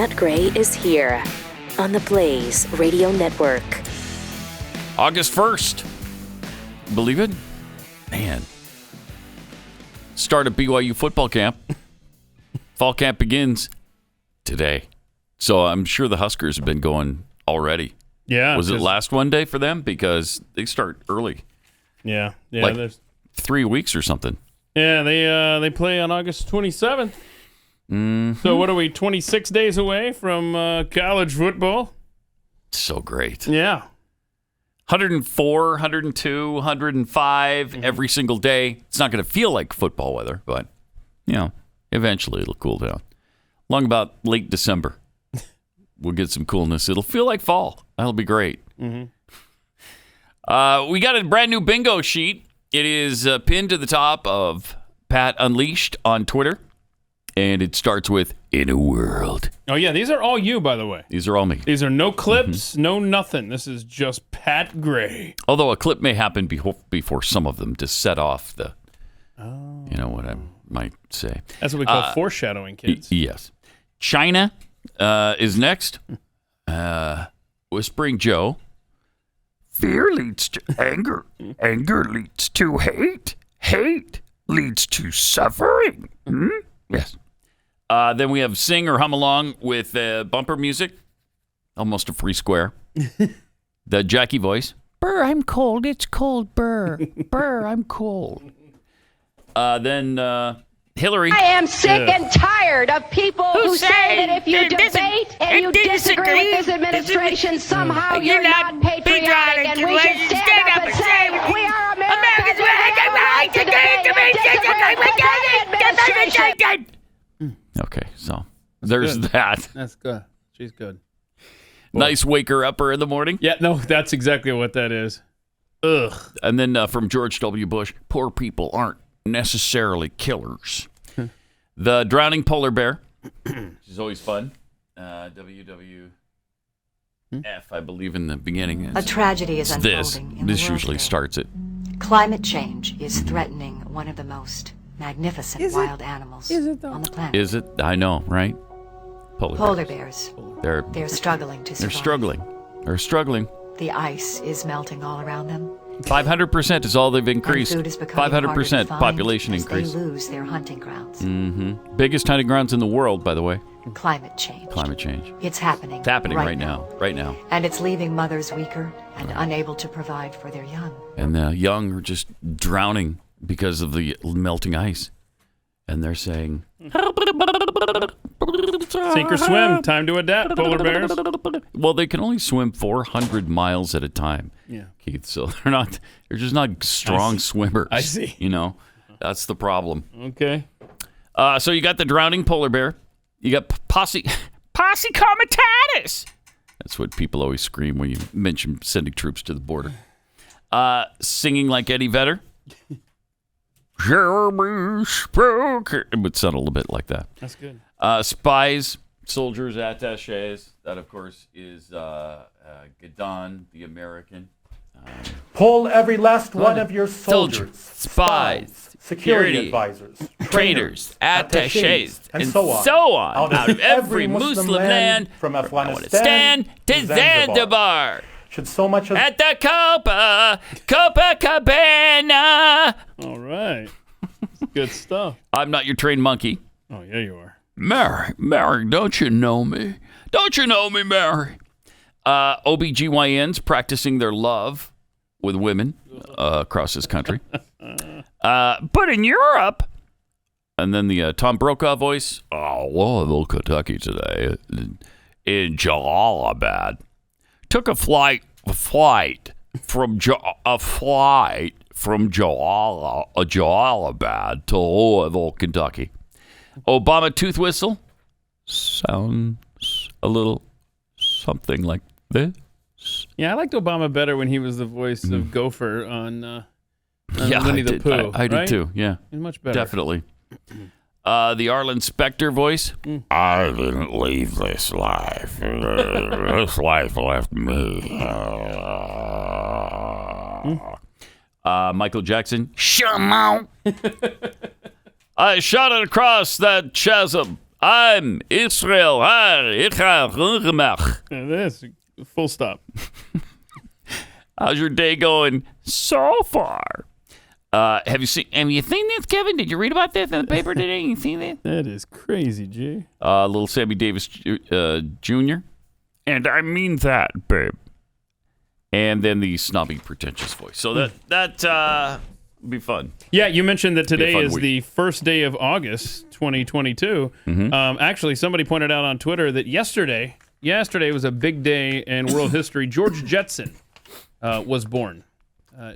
Pat Gray is here on the Blaze Radio Network. August 1st. Believe it? Man. Start of BYU football camp. Fall camp begins today. So I'm sure the Huskers have been going already. Yeah. Was it last one day for them? Because they start early. Yeah. Like there's 3 weeks or something. Yeah, they play on August 27th. Mm-hmm. So what are we, 26 days away from college football? So great. Yeah. 104, 102, 105 every single day. It's not going to feel like football weather, but, eventually it'll cool down. Long about late December, we'll get some coolness. It'll feel like fall. That'll be great. Mm-hmm. We got a brand new bingo sheet. It is pinned to the top of Pat Unleashed on Twitter, and it starts with, in a world. Oh, yeah, these are all you, by the way. These are all me. These are no clips, no nothing. This is just Pat Gray. Although a clip may happen before some of them to set off the, what I might say. That's what we call foreshadowing, kids. Yes. China is next. Whispering Joe. Fear leads to anger. Anger leads to hate. Hate leads to suffering. Yes. Then we have Sing or Hum Along with bumper music. Almost a free square. The Jackie voice. Burr, I'm cold. It's cold, Burr. Burr, I'm cold. Then Hillary. I am sick and tired of people who say that if you debate and you disagree with this administration, somehow you're not patriotic, and we should stand up and say we are Americans. We have the right to debate and disagree with this administration. Okay, so there's that. That's good. She's good. Nice waker-upper in the morning. Yeah, no, that's exactly what that is. Ugh. And then from George W. Bush, poor people aren't necessarily killers. The drowning polar bear, which is always fun. WWF, I believe in the beginning. A tragedy is unfolding in the This world usually today. starts it. Climate change is threatening one of the most magnificent wild animals on the planet. Is it? I know, right? Polar bears. They're struggling to survive. They're struggling. The ice is melting all around them. 500% is all they've increased. And food is becoming harder to 500% find population as increase. They lose their hunting grounds. Mm-hmm. Biggest hunting grounds in the world, by the way. Climate change. It's happening. It's happening right now. Right now. And it's leaving mothers weaker and unable to provide for their young. And the young are just drowning because of the melting ice. And they're saying, sink or swim, time to adapt, polar bears. Well, they can only swim 400 miles at a time, Keith. So they're just not strong swimmers. I see. That's the problem. Okay. So you got the drowning polar bear. You got posse comitatus. That's what people always scream when you mention sending troops to the border. Singing like Eddie Vedder. Jeremy Spook. It would sound a little bit like that. That's good. Spies, soldiers, attachés. That, of course, is Gadon, the American. Pull every last one of your soldiers, spies, security advisors, traitors, attachés, and so on out of every Muslim land from Afghanistan to Zanzibar. Should so much as at the Copacabana. All right. Good stuff. I'm not your trained monkey. Oh, yeah, you are. Mary, don't you know me? Don't you know me, Mary? OBGYNs practicing their love with women across this country. But in Europe, and then the Tom Brokaw voice, Louisville, Kentucky today, in Jalalabad. Took a flight from Jalalabad to Louisville, Kentucky. Obama tooth whistle sounds a little something like this. Yeah, I liked Obama better when he was the voice of Gopher on Winnie the Pooh. I did too. Yeah, he's much better. Definitely. The Arlen Specter voice. I didn't leave this life. This life left me. Michael Jackson. I shot it across that chasm. I'm Israel. It is. Full stop. How's your day going so far? Have you seen this, Kevin? Did you read about this in the paper today? You seen that? That is crazy, Jay. Little Sammy Davis Jr. And I mean that, babe. And then the snobby, pretentious voice. So that be fun. Yeah, you mentioned that today is week. the first day of August, 2022. Actually, somebody pointed out on Twitter that yesterday was a big day in world history. George Jetson was born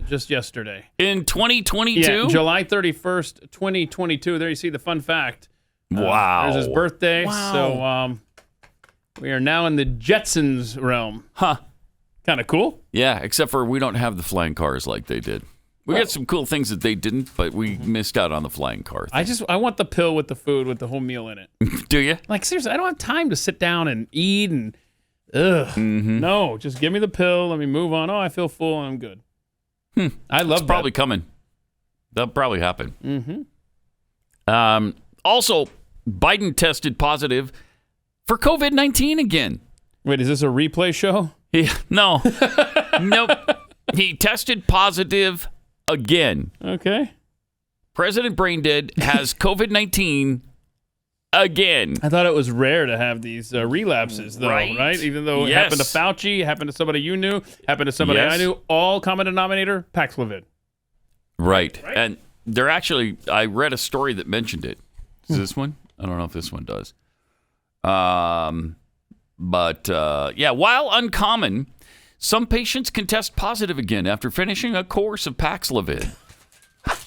just yesterday. In 2022? Yeah, July 31st, 2022. There you see the fun fact. Wow. There's his birthday. Wow. So we are now in the Jetsons realm. Huh. Kind of cool. Yeah, except for we don't have the flying cars like they did. We got some cool things that they didn't, but we missed out on the flying car thing. I want the pill with the food with the whole meal in it. Do you? Like, seriously, I don't have time to sit down and eat and no, just give me the pill. Let me move on. Oh, I feel full and I'm good. I love that. Probably coming. That'll probably happen. Also, Biden tested positive for COVID-19 again. Wait, is this a replay show? Yeah, no. Nope. He tested positive again. Okay. President Braindead has COVID-19 again. I thought it was rare to have these relapses, though, right? Even though it happened to Fauci, happened to somebody you knew, happened to somebody I knew, all common denominator, Paxlovid. Right. And they're actually, I read a story that mentioned it. Is this one? I don't know if this one does. But while uncommon, some patients can test positive again after finishing a course of Paxlovid.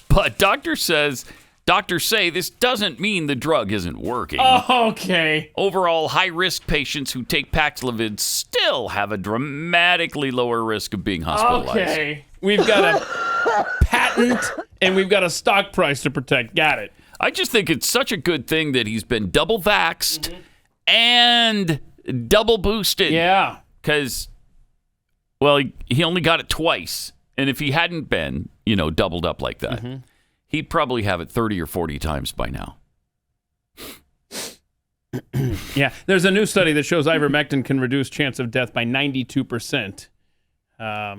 But doctors say this doesn't mean the drug isn't working. Oh, okay. Overall, high-risk patients who take Paxlovid still have a dramatically lower risk of being hospitalized. Okay. We've got a patent and we've got a stock price to protect. Got it. I just think it's such a good thing that he's been double vaxxed and double boosted. Yeah. Because, well, he only got it twice. And if he hadn't been, doubled up like that, he'd probably have it 30 or 40 times by now. Yeah. There's a new study that shows ivermectin can reduce chance of death by 92%. But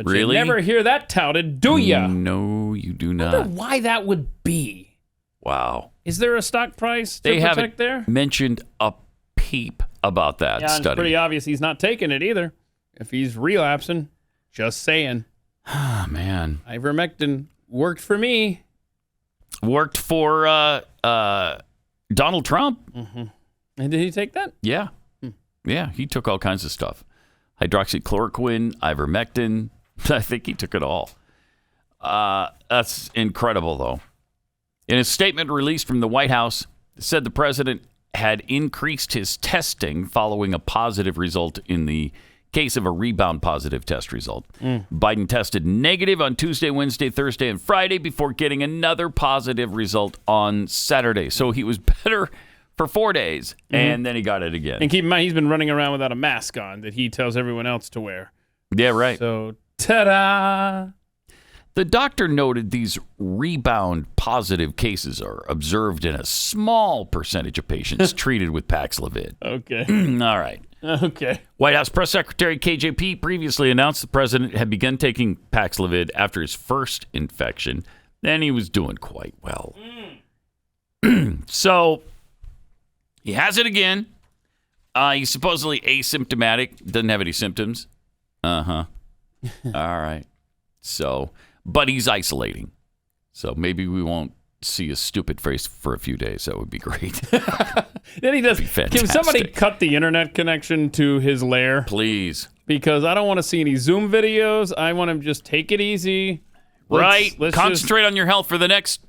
really? You never hear that touted, do ya? No, you do not. I wonder why that would be. Wow. Is there a stock price to they protect haven't there? Mentioned a peep about that study. It's pretty obvious he's not taking it either. If he's relapsing, just saying. Oh, man. Ivermectin worked for me. Worked for Donald Trump. And did he take that? Yeah. Yeah, he took all kinds of stuff. Hydroxychloroquine, ivermectin. I think he took it all. That's incredible, though. In a statement released from the White House, it said the president had increased his testing following a positive result in the case of a rebound positive test result. Biden tested negative on Tuesday, Wednesday, Thursday, and Friday before getting another positive result on Saturday. So he was better for 4 days, and then he got it again. And keep in mind, he's been running around without a mask on that he tells everyone else to wear. Yeah, right. So, ta-da! The doctor noted these rebound positive cases are observed in a small percentage of patients treated with Paxlovid. Okay. All right. Okay. White House Press Secretary KJP previously announced the president had begun taking Paxlovid after his first infection. Then he was doing quite well. So he has it again. He's supposedly asymptomatic. Doesn't have any symptoms. All right. So, but he's isolating. So maybe we won't see his stupid face for a few days. That would be great. Then he does. Can somebody cut the internet connection to his lair? Please. Because I don't want to see any Zoom videos. I want him to just take it easy. Let's concentrate on your health for the next,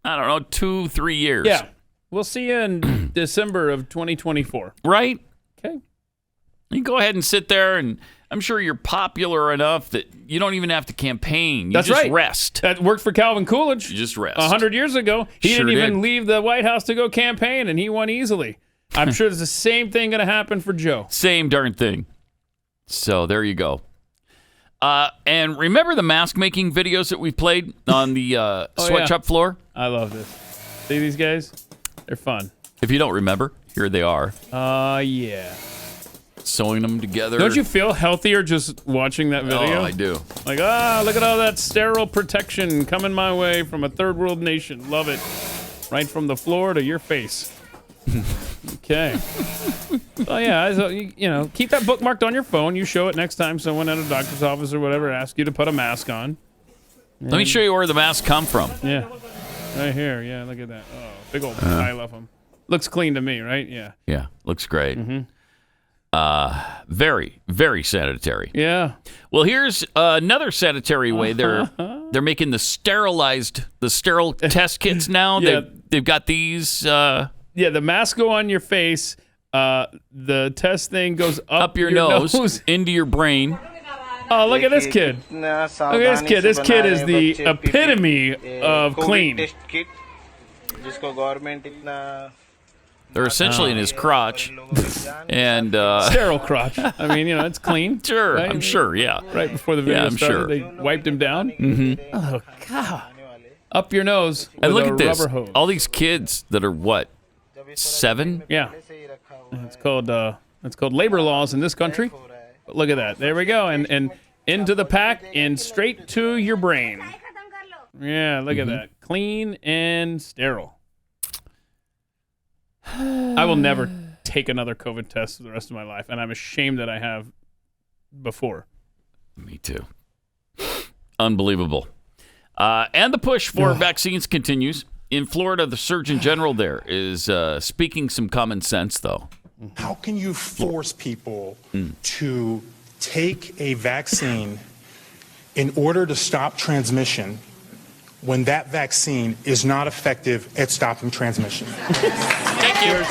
2-3 years. Yeah. We'll see you in December of 2024. Right? Okay. You go ahead and sit there, and I'm sure you're popular enough that you don't even have to campaign. You That's just right. rest. That worked for Calvin Coolidge. You just rest. 100 years ago. He Sure didn't even did. leave the White House to go campaign, and he won easily. I'm sure there's the same thing going to happen for Joe. Same darn thing. So there you go. And remember the mask making videos that we played on the sweatshop floor? I love this. See these guys? They're fun. If you don't remember, here they are. Yeah. Sewing them together. Don't you feel healthier just watching that video? Oh, I do. Like, look at all that sterile protection coming my way from a third world nation. Love it. Right from the floor to your face. Okay. Oh, yeah. So, keep that bookmarked on your phone. You show it next time someone at a doctor's office or whatever asks you to put a mask on. Let me show you where the masks come from. Yeah. Right here. Yeah, look at that. Oh, big old pile of them. Looks clean to me, right? Yeah. Yeah, looks great. Very, very sanitary. Yeah. Well, here's another sanitary way. They're making the sterile test kits now. Yeah. They've got these. The mask go on your face. The test thing goes up your nose, into your brain. Oh, look at this kid. Look at this kid. This kid is the epitome of clean. They're essentially in his crotch. And sterile crotch. I mean, it's clean. Sure, right? I'm sure, yeah. Right before the video I'm started, sure. they wiped him down. Mm-hmm. Oh, God. Up your nose with and look a at this. rubber hose. All these kids that are, what, 7? Yeah. It's called labor laws in this country. But look at that. There we go. And into the pack and straight to your brain. Yeah, look at that. Clean and sterile. I will never take another COVID test for the rest of my life, and I'm ashamed that I have before. Me too. Unbelievable. And the push for vaccines continues. In Florida, the Surgeon General there is speaking some common sense, though. How can you force people to take a vaccine in order to stop transmission when that vaccine is not effective at stopping transmission? Thank you.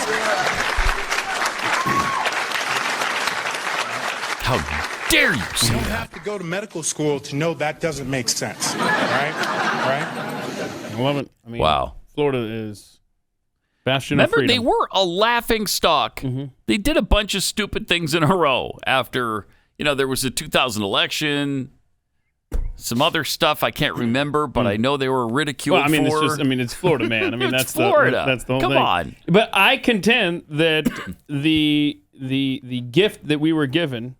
How dare you say You don't that? have to go to medical school to know that doesn't make sense, right? I love it. I mean, Wow. Florida is bastion of Remember, freedom. they were a laughing stock. They did a bunch of stupid things in a row after, there was the 2000 election, some other stuff I can't remember, but I know they were ridiculed for. It's Florida, man. I mean, It's that's Florida. That's the whole Come thing. on. But I contend that the gift that we were given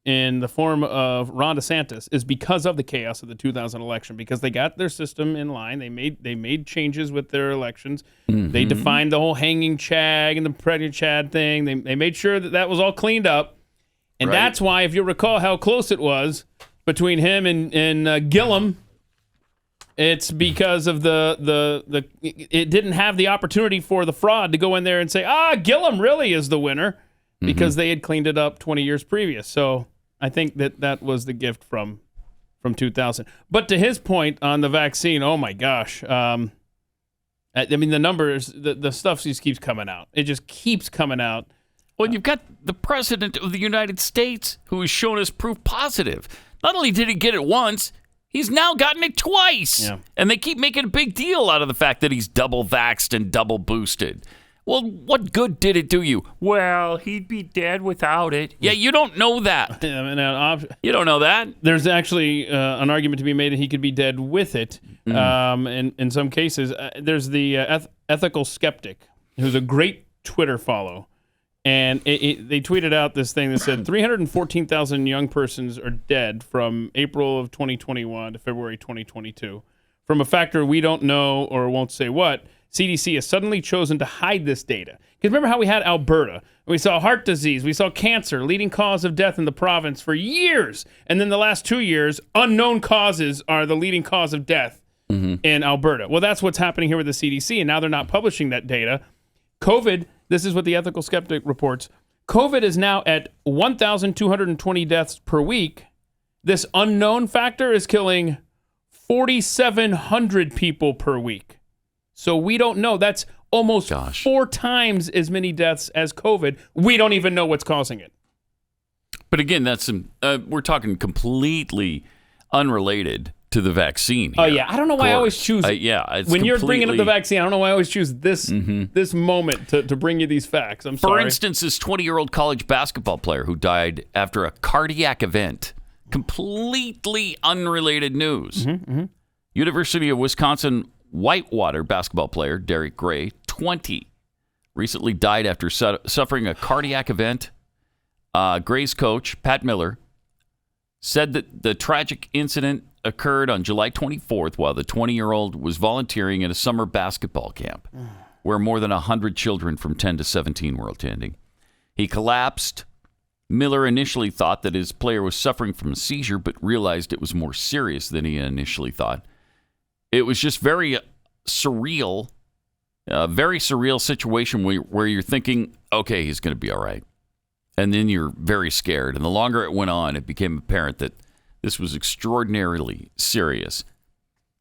in the form of Ron DeSantis is because of the chaos of the 2000 election, because they got their system in line. They made changes with their elections. They defined the whole hanging Chad and the pregnant Chad thing. They made sure that was all cleaned up. And that's why, if you recall how close it was between him and Gillum, it's because of it didn't have the opportunity for the fraud to go in there and say, Gillum really is the winner, because they had cleaned it up 20 years previous. So I think that was the gift from 2000. But to his point on the vaccine, oh my gosh. The numbers, the stuff just keeps coming out. It just keeps coming out. Well, you've got the president of the United States who has shown us proof positive. Not only did he get it once, he's now gotten it twice. Yeah. And they keep making a big deal out of the fact that he's double vaxxed and double boosted. Well, what good did it do you? Well, he'd be dead without it. Yeah, you don't know that. You don't know that. There's actually an argument to be made that he could be dead with it. In some cases, there's the ethical skeptic, who's a great Twitter follow. And they tweeted out this thing that said 314,000 young persons are dead from April of 2021 to February 2022. From a factor we don't know or won't say what, CDC has suddenly chosen to hide this data. Because remember how we had Alberta? We saw heart disease. We saw cancer, leading cause of death in the province for years. And then the last 2 years, unknown causes are the leading cause of death in Alberta. Well, that's what's happening here with the CDC. And now they're not publishing that data. COVID, this is what the ethical skeptic reports. COVID is now at 1,220 deaths per week. This unknown factor is killing 4,700 people per week. So we don't know. That's almost 4 times as many deaths as COVID. We don't even know what's causing it. But again, that's we're talking completely unrelated to the vaccine here. Oh, yeah. I don't know why I always choose. It's when you're bringing up the vaccine, I don't know why I always choose this moment to bring you these facts. I'm sorry. For instance, this 20-year-old college basketball player who died after a cardiac event. Completely unrelated news. University of Wisconsin Whitewater basketball player Derek Gray, 20, recently died after suffering a cardiac event. Gray's coach, Pat Miller, said that the tragic incident occurred on July 24th while the 20-year-old was volunteering at a summer basketball camp where more than 100 children from 10 to 17 were attending. He collapsed. Miller initially thought that his player was suffering from a seizure, but realized it was more serious than he initially thought. It was just very surreal, a very surreal situation where you're thinking, okay, he's going to be all right. And then you're very scared. And the longer it went on, it became apparent that this was extraordinarily serious.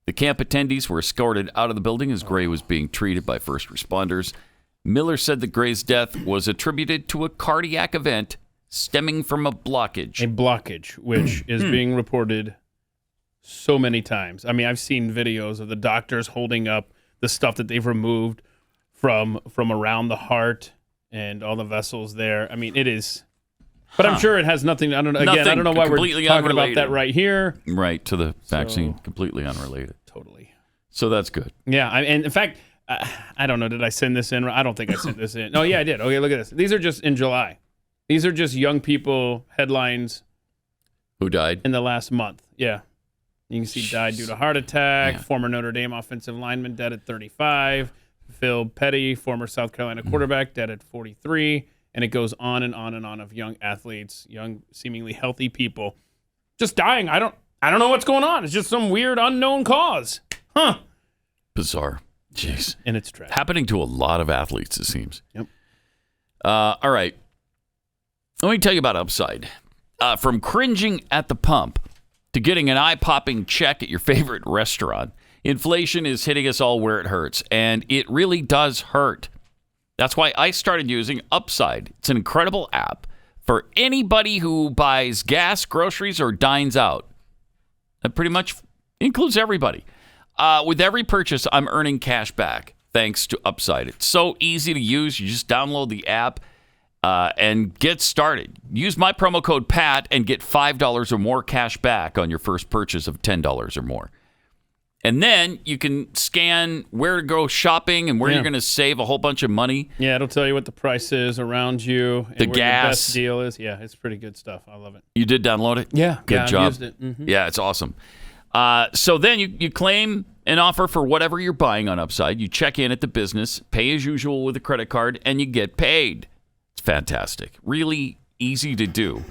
The camp attendees were escorted out of the building as Gray was being treated by first responders. Miller said that Gray's death was attributed to a cardiac event stemming from a blockage. A blockage, which is being reported so many times. I mean, I've seen videos of the doctors holding up the stuff that they've removed from around the heart and all the vessels there. I mean, it is. But I'm sure it has nothing. I don't know. Again, I don't know why we're talking about that right here. Right, to the vaccine. Completely unrelated. Totally. So that's good. Yeah. And in fact, I don't know. Did I send this in? I don't think I sent this in. Oh, yeah, I did. Okay, look at this. These are just in July. These are just young people headlines. Who died? In the last month. Yeah. You can see died due to heart attack. Yeah. Former Notre Dame offensive lineman dead at 35. Phil Petty, former South Carolina quarterback, dead at 43. And it goes on and on and on of young athletes, young, seemingly healthy people just dying. I don't know what's going on. It's just some weird unknown cause. Huh. Bizarre. Jeez. And it's tragic. Happening to a lot of athletes, it seems. Yep. All right. Let me tell you about Upside. From cringing at the pump to getting an eye-popping check at your favorite restaurant, inflation is hitting us all where it hurts, and it really does hurt. That's why I started using Upside. It's an incredible app for anybody who buys gas, groceries, or dines out. That pretty much includes everybody. With every purchase, I'm earning cash back thanks to Upside. It's so easy to use. You just download the app and get started. Use my promo code PAT and get $5 or more cash back on your first purchase of $10 or more. And then you can scan where to go shopping and where you're going to save a whole bunch of money. Yeah, it'll tell you what the price is around you. And the where gas. the best deal is. Yeah, it's pretty good stuff. I love it. You did download it? Yeah. Good job. I've used it. Mm-hmm. Yeah, it's awesome. So then you claim an offer for whatever you're buying on Upside. You check in at the business, pay as usual with a credit card, and you get paid. It's fantastic. Really easy to do.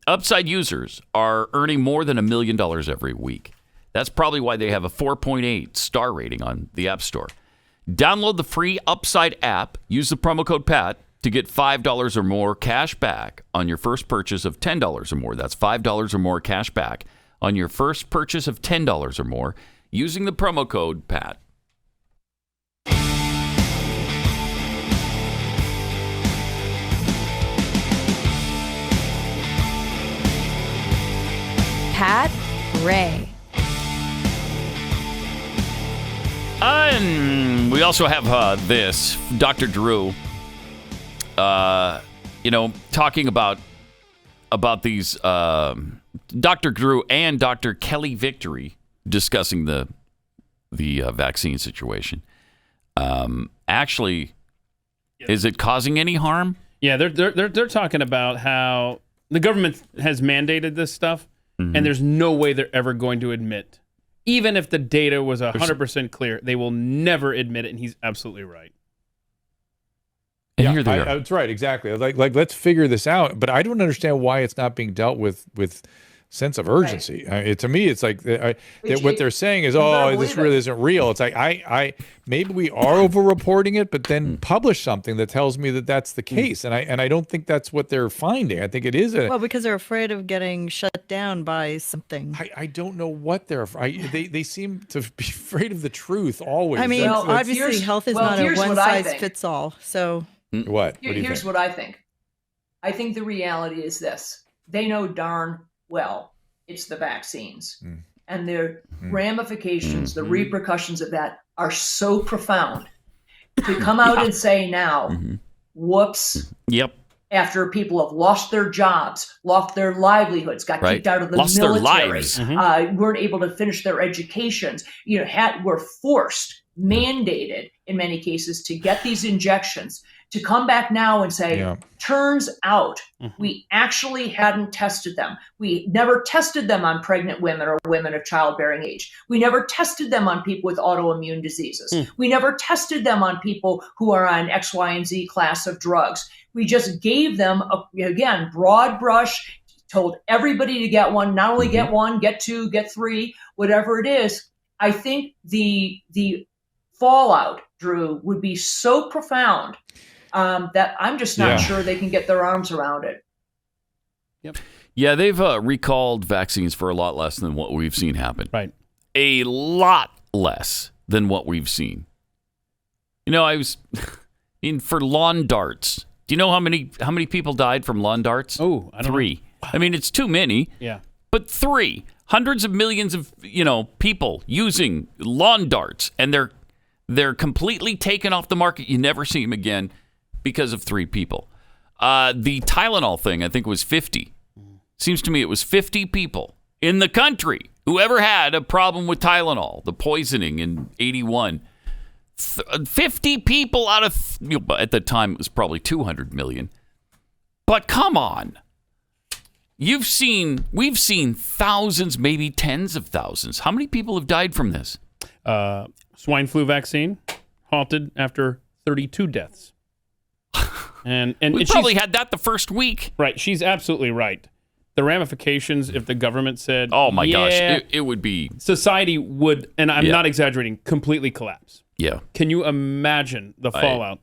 Upside users are earning more than $1 million every week. That's probably why they have a 4.8 star rating on the App Store. Download the free Upside app. Use the promo code PAT to get $5 or more cash back on your first purchase of $10 or more. That's $5 or more cash back on your first purchase of $10 or more using the promo code PAT. Pat Ray. And we also have this, Dr. Drew, talking about these, Dr. Drew and Dr. Kelly Victory discussing the vaccine situation. Actually, is it causing any harm? Yeah, they're talking about how the government has mandated this stuff, and there's no way they're ever going to admit. Even if the data was 100% clear, they will never admit it, and he's absolutely right. And here they are. That's right, exactly. Like, let's figure this out. But I don't understand why it's not being dealt with sense of urgency. Right. To me, it's like what they're saying is, oh, this really isn't real. It's like I maybe we are over-reporting it, but then publish something that tells me that that's the case, and I don't think that's what they're finding. I think it is because they're afraid of getting shut down by something. I don't know what they're afraid. They seem to be afraid of the truth always. I mean, obviously, health is not a one-size-fits-all. So what? Here's what I think. I think the reality is this: they know darn well it's the vaccines, and their ramifications, the repercussions of that are so profound. To come out and say now, whoops. Yep. After people have lost their jobs, lost their livelihoods, got kicked out of the military, weren't able to finish their educations, were forced, mandated in many cases to get these injections. to come back now and say, Yeah. turns out we actually hadn't tested them. We never tested them on pregnant women or women of childbearing age. We never tested them on people with autoimmune diseases. We never tested them on people who are on X, Y, and Z class of drugs. We just gave them, again, broad brush, told everybody to get one, not only get one, get two, get three, whatever it is. I think the fallout, Drew, would be so profound that I'm just not sure they can get their arms around it. Yep. Yeah, they've recalled vaccines for a lot less than what we've seen happen. Right. A lot less than what we've seen. You know, for lawn darts. Do you know how many people died from lawn darts? Oh, I don't 3. know. I mean, it's too many. Yeah. But 3. Hundreds of millions of, people using lawn darts, and they're completely taken off the market. You never see them again because of 3 people. The Tylenol thing, I think, was 50. Seems to me it was 50 people in the country who ever had a problem with Tylenol, the poisoning in 81. 50 people out of, at the time, it was probably 200 million. But come on. We've seen thousands, maybe tens of thousands. How many people have died from this? Swine flu vaccine halted after 32 deaths. And we probably had that the first week. Right. She's absolutely right. The ramifications if the government said, oh my gosh, it would be. Society would, and I'm not exaggerating, completely collapse. Yeah. Can you imagine the fallout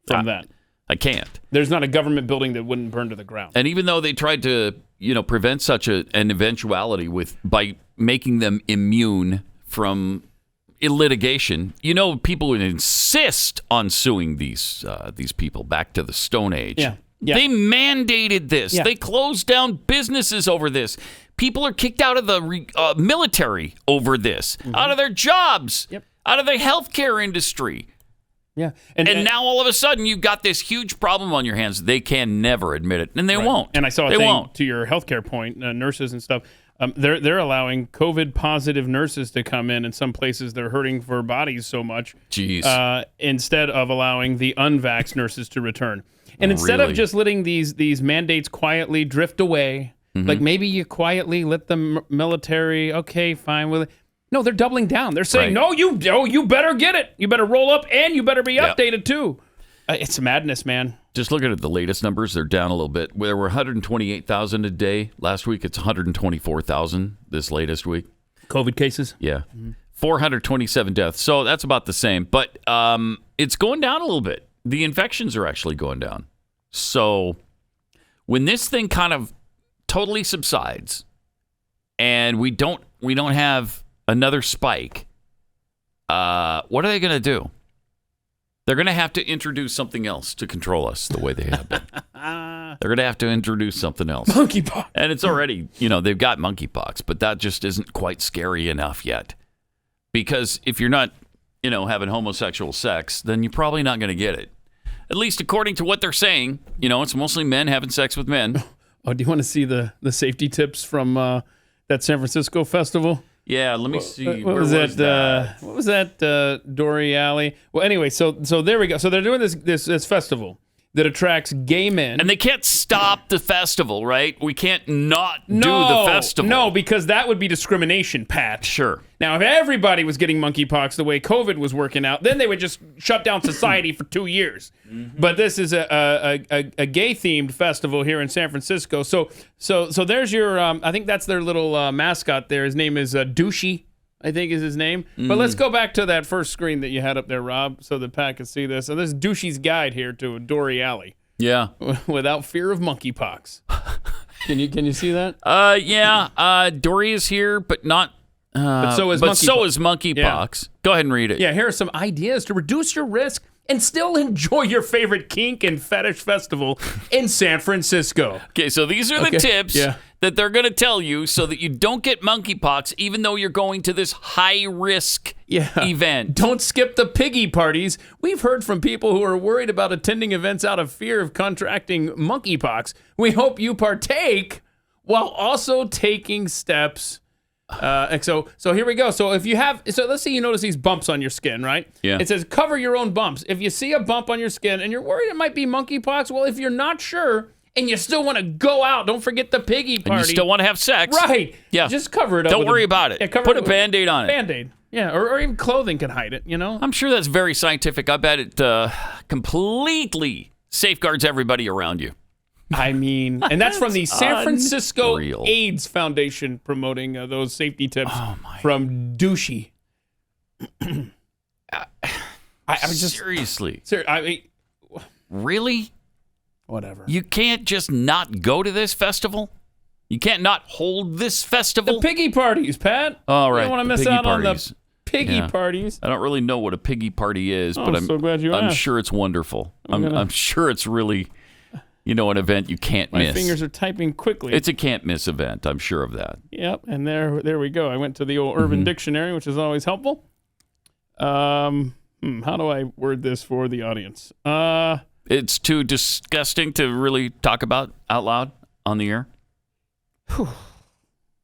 from that? I can't. There's not a government building that wouldn't burn to the ground. And even though they tried to, prevent such an eventuality by making them immune from litigation, people would insist on suing these people back to the Stone Age. Yeah. They mandated this. Yeah. They closed down businesses over this. People are kicked out of the military over this, out of their jobs, out of the healthcare industry. Yeah. And now all of a sudden you've got this huge problem on your hands. They can never admit it, and they won't. And I saw a thing to your healthcare point, nurses and stuff. They're allowing COVID positive nurses to come in some places they're hurting for bodies so much. Jeez. Instead of allowing the unvaxxed nurses to return. And instead of just letting these mandates quietly drift away, like maybe you quietly let the military, okay, fine with it. No, they're doubling down. They're saying, no, you better get it. You better roll up, and you better be updated too. It's madness, man. Just looking at the latest numbers, they're down a little bit. There were 128,000 a day last week. It's 124,000 this latest week. COVID cases? Yeah. 427 deaths. So that's about the same. But it's going down a little bit. The infections are actually going down. So when this thing kind of totally subsides and we don't have another spike, what are they going to do? They're going to have to introduce something else to control us the way they have been. They're going to have to introduce something else. Monkeypox. And it's already, they've got monkeypox, but that just isn't quite scary enough yet. Because if you're not, having homosexual sex, then you're probably not going to get it. At least according to what they're saying. It's mostly men having sex with men. Oh, do you want to see the safety tips from that San Francisco festival? Yeah, let me see. What was that? Dory Alley. Well, anyway, so there we go. So they're doing this festival that attracts gay men, and they can't stop the festival, right? We can't not do the festival. No, because that would be discrimination, Pat. Sure. Now, if everybody was getting monkeypox the way COVID was working out, then they would just shut down society for 2 years. But this is a gay-themed festival here in San Francisco. So there's your, I think that's their little mascot there. His name is Douchey, I think is his name. But let's go back to that first screen that you had up there, Rob, so that Pat can see this. So this is Douchey's guide here to Dory Alley. Yeah. Without fear of monkeypox. Can you see that? Yeah. Dory is here, but not... but so is monkeypox. Yeah. Go ahead and read it. Yeah, here are some ideas to reduce your risk and still enjoy your favorite kink and fetish festival in San Francisco. Okay, so these are the tips that they're going to tell you so that you don't get monkeypox even though you're going to this high-risk event. Don't skip the piggy parties. We've heard from people who are worried about attending events out of fear of contracting monkeypox. We hope you partake while also taking steps And so here we go. So let's say you notice these bumps on your skin, right? Yeah. It says cover your own bumps. If you see a bump on your skin and you're worried it might be monkeypox, well, if you're not sure and you still want to go out, don't forget the piggy party. And you still want to have sex. Right. Yeah. Just cover it up. Don't worry about it. Yeah, Put a Band-Aid on it. Band-Aid. Yeah, or even clothing can hide it, I'm sure that's very scientific. I bet it completely safeguards everybody around you. I mean, and that's from the San Francisco unreal. AIDS Foundation promoting those safety tips from Douchey. I was just seriously. I mean, really? Whatever. You can't just not go to this festival? You can't not hold this festival? The piggy parties, Pat. All right. You don't want to miss out on the piggy parties. I don't really know what a piggy party is, but I'm so glad you asked. I'm sure it's wonderful. I'm sure it's really, an event you can't miss. My fingers are typing quickly. It's a can't miss event. I'm sure of that. Yep, and there we go. I went to the old Urban Dictionary, which is always helpful. How do I word this for the audience? It's too disgusting to really talk about out loud on the air.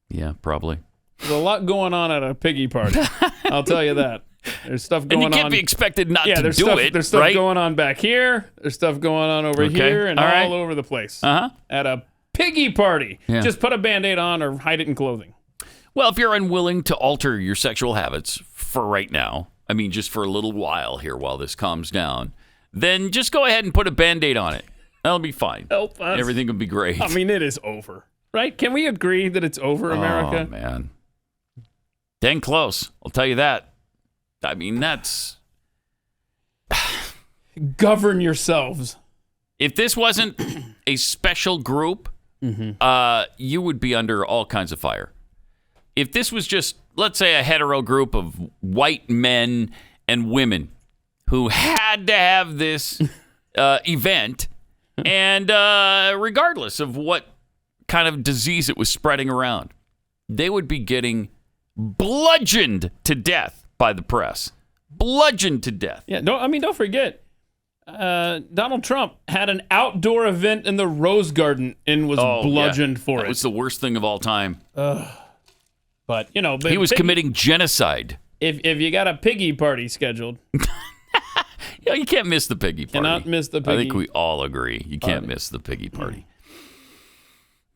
Yeah, probably. There's a lot going on at a piggy party. I'll tell you that. There's stuff going on. And you can't be expected not to do it. There's stuff right? going on back here. There's stuff going on over here and all over the place. At a piggy party. Yeah. Just put a Band-Aid on or hide it in clothing. Well, if you're unwilling to alter your sexual habits for right now, I mean, just for a little while here while this calms down, then just go ahead and put a Band-Aid on it. That'll be fine. Help us. Everything will be great. I mean, it is over. Right? Can we agree that it's over, America? Oh, man. Dang close. I'll tell you that. I mean, that's... Govern yourselves. If this wasn't a special group, you would be under all kinds of fire. If this was just, let's say, a hetero group of white men and women who had to have this event, and regardless of what kind of disease it was spreading around, they would be getting bludgeoned to death by the press. Bludgeoned to death. Yeah, don't forget, Donald Trump had an outdoor event in the Rose Garden and was bludgeoned for it. That was the worst thing of all time. But he was committing genocide. If you got a piggy party scheduled, you can't miss the piggy party. Cannot miss the piggy. I think we all agree. You can't miss the piggy party.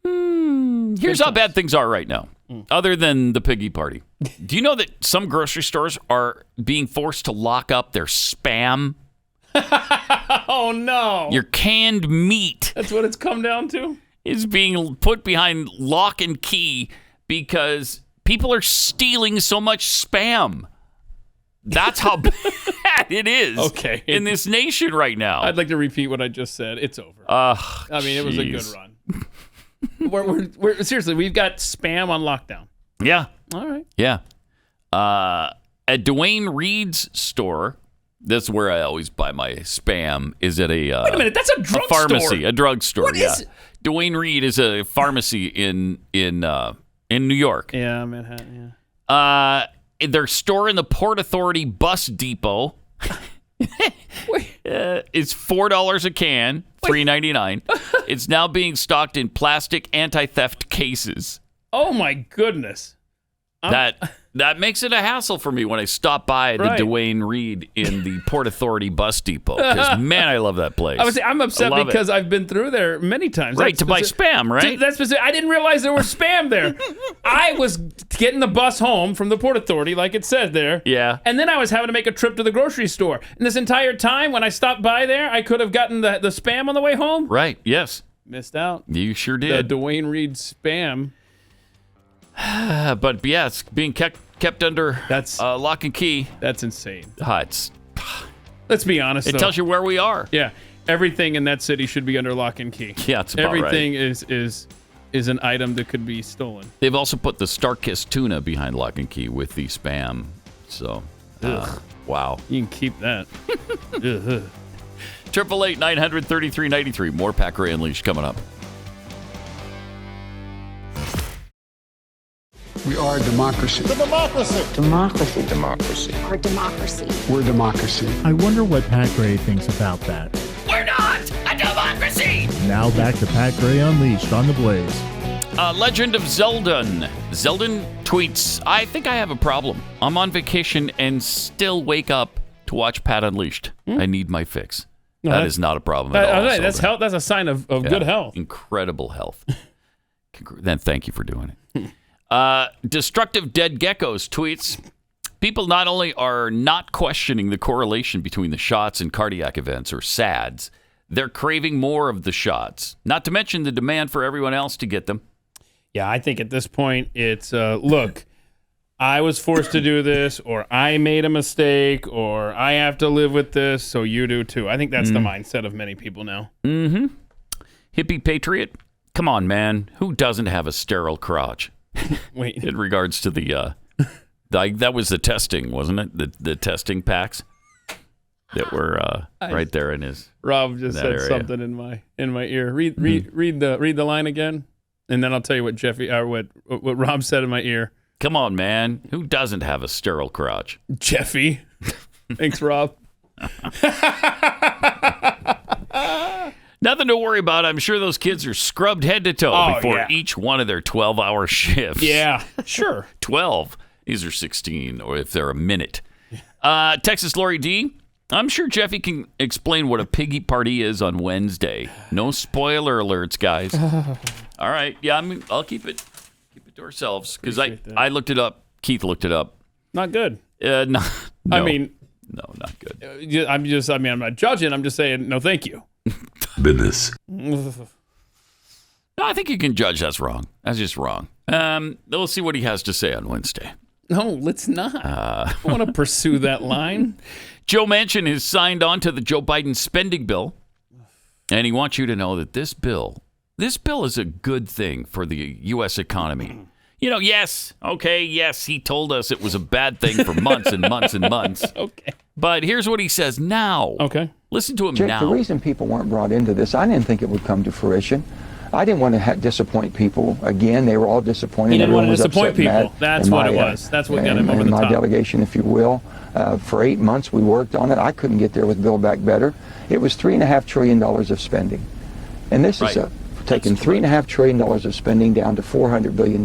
Here's how bad things are right now, other than the piggy party. Do you know that some grocery stores are being forced to lock up their Spam? Oh, no. Your canned meat. That's what it's come down to? Is being put behind lock and key because people are stealing so much Spam. That's how bad it is in this nation right now. I'd like to repeat what I just said. It's over. It was a good run. We're seriously, we've got Spam on lockdown. Yeah. All right. Yeah. At Dwayne Reed's store, that's where I always buy my Spam, is at a wait a minute, that's a drugstore. Pharmacy, a drugstore. What is it? Dwayne Reed is a pharmacy in New York. Yeah, Manhattan, yeah. Their store in the Port Authority bus depot is $4 a can, $3.99. It's now being stocked in plastic anti-theft cases. Oh my goodness! That makes it a hassle for me when I stop by the Dwayne Reed in the Port Authority bus depot. Because man, I love that place. I'm upset because I've been through there many times. Right, to buy Spam, right? That's specific. I didn't realize there was Spam there. I was getting the bus home from the Port Authority, like it said there. Yeah. And then I was having to make a trip to the grocery store. And this entire time, when I stopped by there, I could have gotten the Spam on the way home. Right. Yes. Missed out. You sure did. The Dwayne Reed Spam. But yeah, it's being kept under lock and key. That's insane. Let's be honest. It tells you where we are. Yeah, everything in that city should be under lock and key. Yeah, it's about everything right. is an item that could be stolen. They've also put the Starkist tuna behind lock and key with the Spam. So, wow. You can keep that. 888-900-3393. More Pat Gray Unleashed coming up. We are democracy. The democracy. Democracy. Democracy. Our democracy. We're democracy. I wonder what Pat Gray thinks about that. We're not a democracy! Now back to Pat Gray Unleashed on the Blaze. Legend of Zeldin. Zeldin tweets, I think I have a problem. I'm on vacation and still wake up to watch Pat Unleashed. I need my fix. No, that is not a problem at all. That's health. That's a sign of good health. Incredible health. Then thank you for doing it. Destructive Dead Geckos tweets, people not only are not questioning the correlation between the shots and cardiac events or SADS, they're craving more of the shots, not to mention the demand for everyone else to get them. Yeah, I think at this point it's, look, I was forced to do this, or I made a mistake, or I have to live with this, so you do too. I think that's the mindset of many people now. Mm-hmm. Hippie Patriot, come on, man. Who doesn't have a sterile crotch? Wait. In regards to the that was the testing, wasn't it? The testing packs that were right there in his. Rob just said area. something in my ear. Read the line again, and then I'll tell you what what Rob said in my ear. Come on, man. Who doesn't have a sterile crotch? Jeffy. Thanks, Rob. Nothing to worry about. I'm sure those kids are scrubbed head to toe before each one of their 12-hour shifts. Yeah, sure. 12. These are 16, or if they're a minute. Texas Lori D. I'm sure Jeffy can explain what a piggy party is on Wednesday. No spoiler alerts, guys. All right. Yeah, I'll keep it to ourselves because I looked it up. Keith looked it up. Not good. No. I mean, no, not good. I'm not judging. I'm just saying, no, thank you. Business. No, I think you can judge that's wrong. That's just wrong. We'll see what he has to say on Wednesday. No, let's not. I want to pursue that line. Joe Manchin has signed on to the Joe Biden spending bill, and he wants you to know that this bill is a good thing for the U.S. economy. Yes, he told us it was a bad thing for months and months and months. Okay. But here's what he says now. Okay. Listen to him Jake, now. The reason people weren't brought into this, I didn't think it would come to fruition. I didn't want to disappoint people. Again, they were all disappointed. He didn't want to Everyone was disappoint upset and people. mad. That's what it was. That's what got him over the top. My delegation, if you will, for 8 months we worked on it. I couldn't get there with Build Back Better. It was $3.5 trillion of spending. And this is taking $3.5 trillion of spending down to $400 billion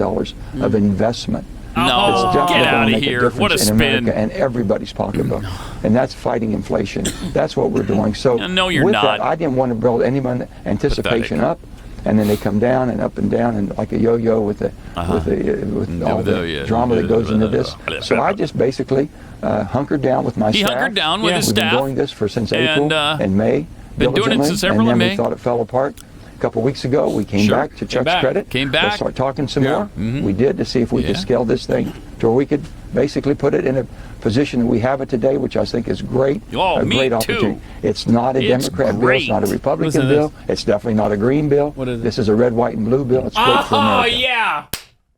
of investment. No, get out of here. What a in spin. America and everybody's pocketbook. And that's fighting inflation. That's what we're doing. So no, you're with not. That, I didn't want to build any anticipation up. And then they come down and up and down and like a yo-yo with all the drama that goes into this. So I just basically hunkered down with my staff. He hunkered down with his We've staff. been doing this since April and May. Been doing it since April and and then May. we thought it fell apart. A couple of weeks ago, we came back to Chuck's credit. Let's start talking some more. We did to see if we could scale this thing to where we could basically put it in a position that we have it today, which I think is great. Oh, a great opportunity. It's not a Democrat bill. It's not a Republican bill. It's definitely not a green bill. What is it? This is a red, white, and blue bill. It's great for America. Oh, yeah.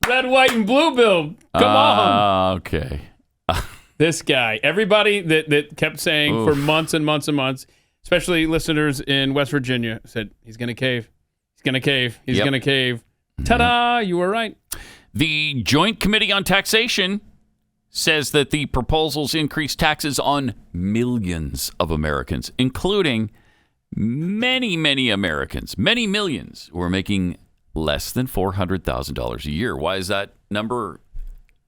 Red, white, and blue bill. Come on. Okay. This guy. Everybody that kept saying for months and months and months, especially listeners in West Virginia, said he's going to cave. He's going to cave. He's going to cave. Ta-da! You were right. The Joint Committee on Taxation says that the proposals increase taxes on millions of Americans, including many, many Americans, many millions who are making less than $400,000 a year. Why is that number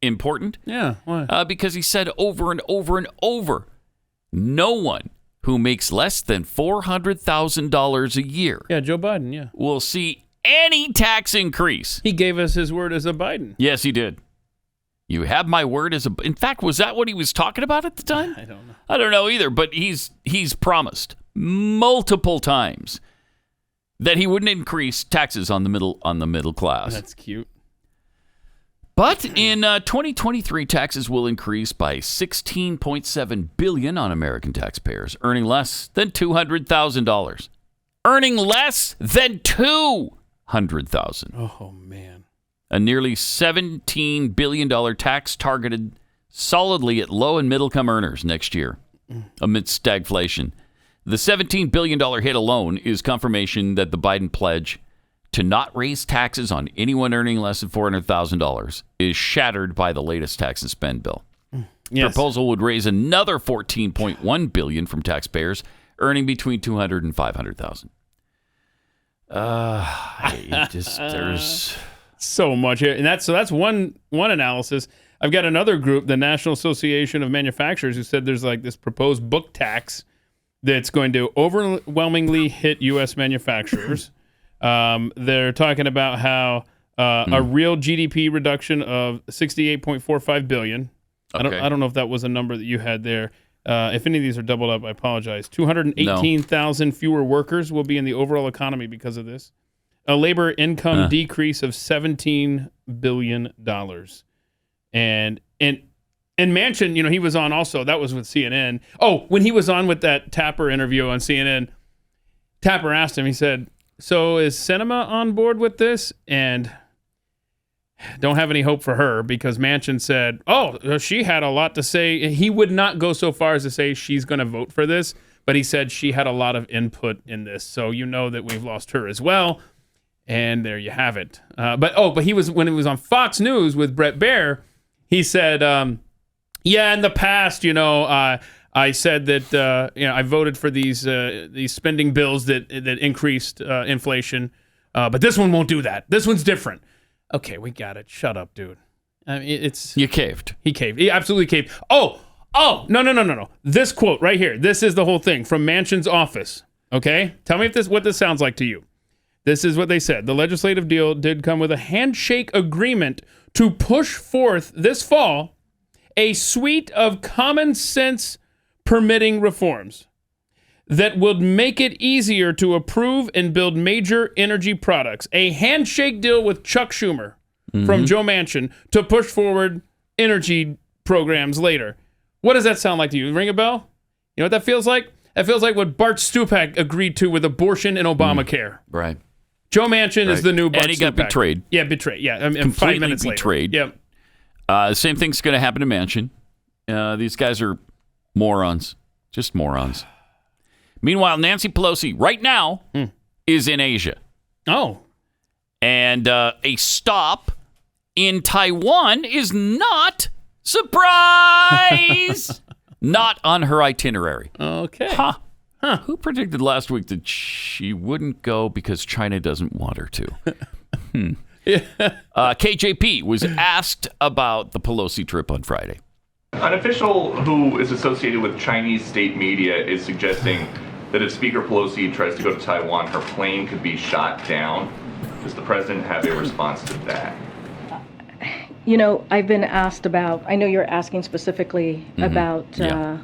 important? Yeah, why? Because he said over and over and over, no one who makes less than $400,000 a year Joe Biden, will see any tax increase. He gave us his word as a Biden. Yes, he did. You have my word as a... In fact, was that what he was talking about at the time? I don't know. I don't know either, but he's promised multiple times that he wouldn't increase taxes on the middle class. That's cute. But in 2023, taxes will increase by $16.7 billion on American taxpayers earning less than $200,000. Earning less than $200,000. Oh, man. A nearly $17 billion tax targeted solidly at low and middle-income earners next year amidst stagflation. The $17 billion hit alone is confirmation that the Biden pledge to not raise taxes on anyone earning less than $400,000 is shattered by the latest tax and spend bill. Yes. The proposal would raise another $14.1 billion from taxpayers earning between $200,000 and $500,000. so much here, and that's one analysis. I've got another group, the National Association of Manufacturers, who said there's like this proposed book tax that's going to overwhelmingly hit U.S. manufacturers. They're talking about how a real GDP reduction of $68.45 billion. Okay. I don't know if that was a number that you had there. If any of these are doubled up, I apologize. 218,000 fewer workers will be in the overall economy because of this. A labor income decrease of $17 billion. And Manchin, he was on also. That was with CNN. Oh, when he was on with that Tapper interview on CNN, Tapper asked him, he said, so is Sinema on board with this? And don't have any hope for her because Manchin said, she had a lot to say. He would not go so far as to say she's going to vote for this, but he said she had a lot of input in this. So you know that we've lost her as well. And there you have it. But he was, when it was on Fox News with Brett Baer, he said, in the past, I said that I voted for these spending bills that increased inflation, but this one won't do that. This one's different. Okay, we got it. Shut up, dude. I mean, you caved. He caved. He absolutely caved. Oh, no. This quote right here. This is the whole thing from Manchin's office. Okay, tell me what this sounds like to you. This is what they said. The legislative deal did come with a handshake agreement to push forth this fall a suite of common sense permitting reforms that would make it easier to approve and build major energy products. A handshake deal with Chuck Schumer from Joe Manchin to push forward energy programs later. What does that sound like to you? Ring a bell? You know what that feels like? That feels like what Bart Stupak agreed to with abortion and Obamacare. Right. Joe Manchin is the new Bart Stupak. And he got betrayed. Yeah, betrayed. Yeah, completely 5 minutes betrayed. later. Yep. Same thing's going to happen to Manchin. These guys are morons. Just morons. Meanwhile, Nancy Pelosi right now is in Asia. Oh. And a stop in Taiwan is not, surprise, not on her itinerary. Okay. Huh. Who predicted last week that she wouldn't go because China doesn't want her to? KJP was asked about the Pelosi trip on Friday. An official who is associated with Chinese state media is suggesting that if Speaker Pelosi tries to go to Taiwan, her plane could be shot down. Does the president have a response to that? I've been asked about, I know you're asking specifically about China.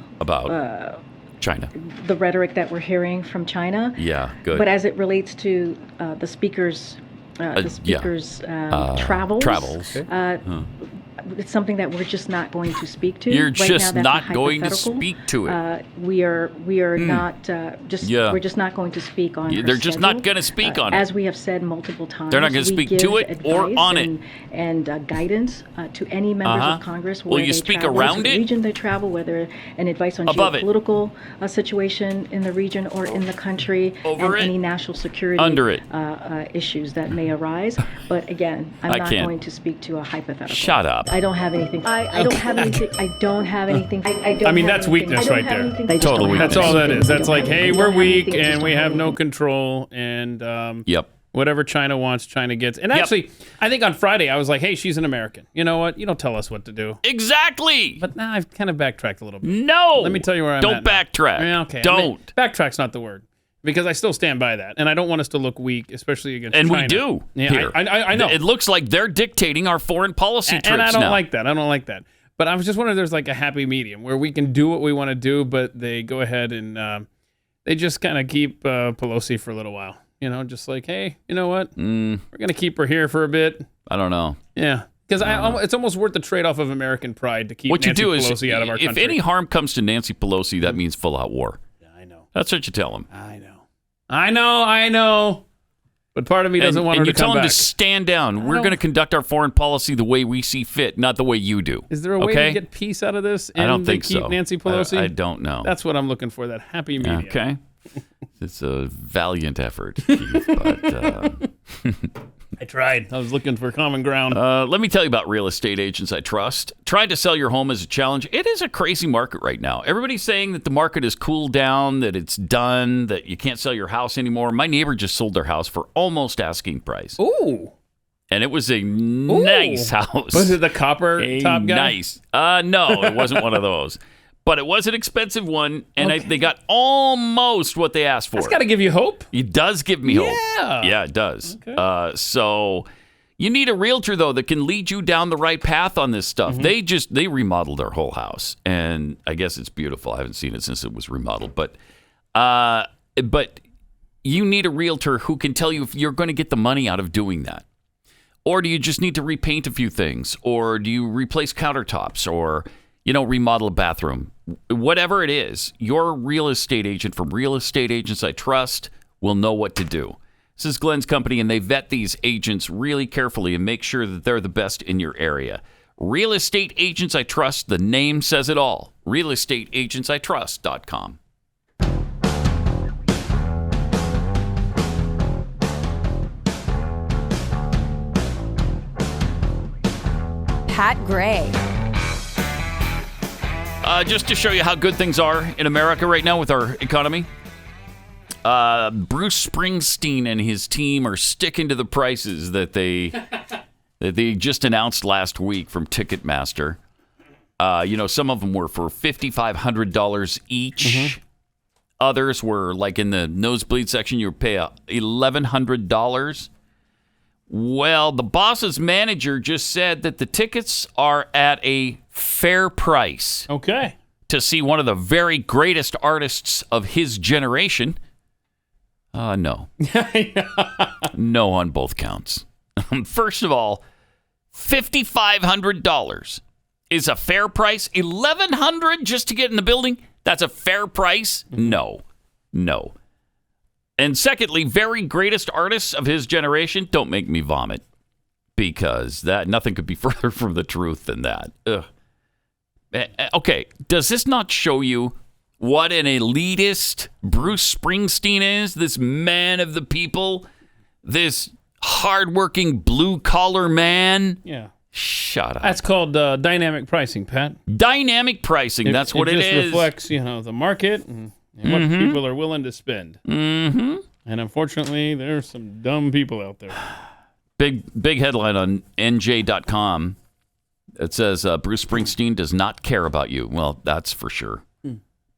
The rhetoric that we're hearing from China. Yeah, good. But as it relates to the speaker's travels. It's something that we're just not going to speak to. You're just not going to speak to it. We are not we're just not going to speak on. They're just not going to speak on it. As we have said multiple times, they're not going to speak to it or on it. And guidance to any members of Congress. Will you speak around it? Region they travel, whether an advice on geopolitical situation in the region or in the country, and any national security issues that may arise. But again, I'm not going to speak to a hypothetical. Shut up. I don't have anything. I don't have anything. I don't have anything. I mean, that's weakness right there. Total weakness. That's all that is. That's like, hey, we're weak and we have no control. And whatever China wants, China gets. And actually, I think on Friday, I was like, hey, she's an American. You know what? You don't tell us what to do. Exactly. But now I've kind of backtracked a little bit. No. Let me tell you where I'm at. Don't backtrack. Yeah, okay. Don't. Backtrack's not the word. Because I still stand by that. And I don't want us to look weak, especially against China. And we do. Yeah, here. I know. It looks like they're dictating our foreign policy trips now. And I don't like that. I don't like that. But I was just wondering if there's like a happy medium where we can do what we want to do, but they go ahead and they just kind of keep Pelosi for a little while. Just like, hey, you know what? We're going to keep her here for a bit. I don't know. Yeah. Because it's almost worth the trade-off of American pride to keep Nancy Pelosi out of our country. If any harm comes to Nancy Pelosi, that means full-out war. Yeah, I know. That's what you tell them. I know. But part of me doesn't want her to come back. And you tell them to stand down. We're going to conduct our foreign policy the way we see fit, not the way you do. Is there a way to get peace out of this? I don't think keep so. Nancy Pelosi? I don't know. That's what I'm looking for, that happy medium. Okay. It's a valiant effort, Keith, but... I tried. I was looking for common ground. Let me tell you about real estate agents I trust. Trying to sell your home is a challenge. It is a crazy market right now. Everybody's saying that the market has cooled down, that it's done, that you can't sell your house anymore. My neighbor just sold their house for almost asking price. Ooh. And it was a nice house. Was it the copper top guy? Nice. No, it wasn't one of those. But it was an expensive one, and they got almost what they asked for. That's got to give you hope. It does give me hope. Yeah. Yeah, it does. Okay. So you need a realtor, though, that can lead you down the right path on this stuff. They remodeled their whole house, and I guess it's beautiful. I haven't seen it since it was remodeled. But you need a realtor who can tell you if you're going to get the money out of doing that. Or do you just need to repaint a few things? Or do you replace countertops? Or, remodel a bathroom? Whatever it is, your real estate agent from Real Estate Agents I Trust will know what to do. This is Glenn's company, and they vet these agents really carefully and make sure that they're the best in your area. Real Estate Agents I Trust, the name says it all. realestateagentsitrust.com. Pat Gray. Just to show you how good things are in America right now with our economy, Bruce Springsteen and his team are sticking to the prices that they just announced last week from Ticketmaster. Some of them were for $5,500 each. Others were like in the nosebleed section, you would pay $1,100. Well, the boss's manager just said that the tickets are at a fair price. Okay. To see one of the very greatest artists of his generation. No. No on both counts. First of all, $5,500 is a fair price. $1,100 just to get in the building? That's a fair price? No. And secondly, very greatest artists of his generation, don't make me vomit, because nothing could be further from the truth than that. Ugh. Okay, does this not show you what an elitist Bruce Springsteen is? This man of the people, this hardworking blue-collar man? Yeah. Shut up. That's called dynamic pricing, Pat. Dynamic pricing, that's what it is. It just reflects, the market and what people are willing to spend. Mm-hmm. And unfortunately, there's some dumb people out there. Big headline on NJ.com. It says, Bruce Springsteen does not care about you. Well, that's for sure.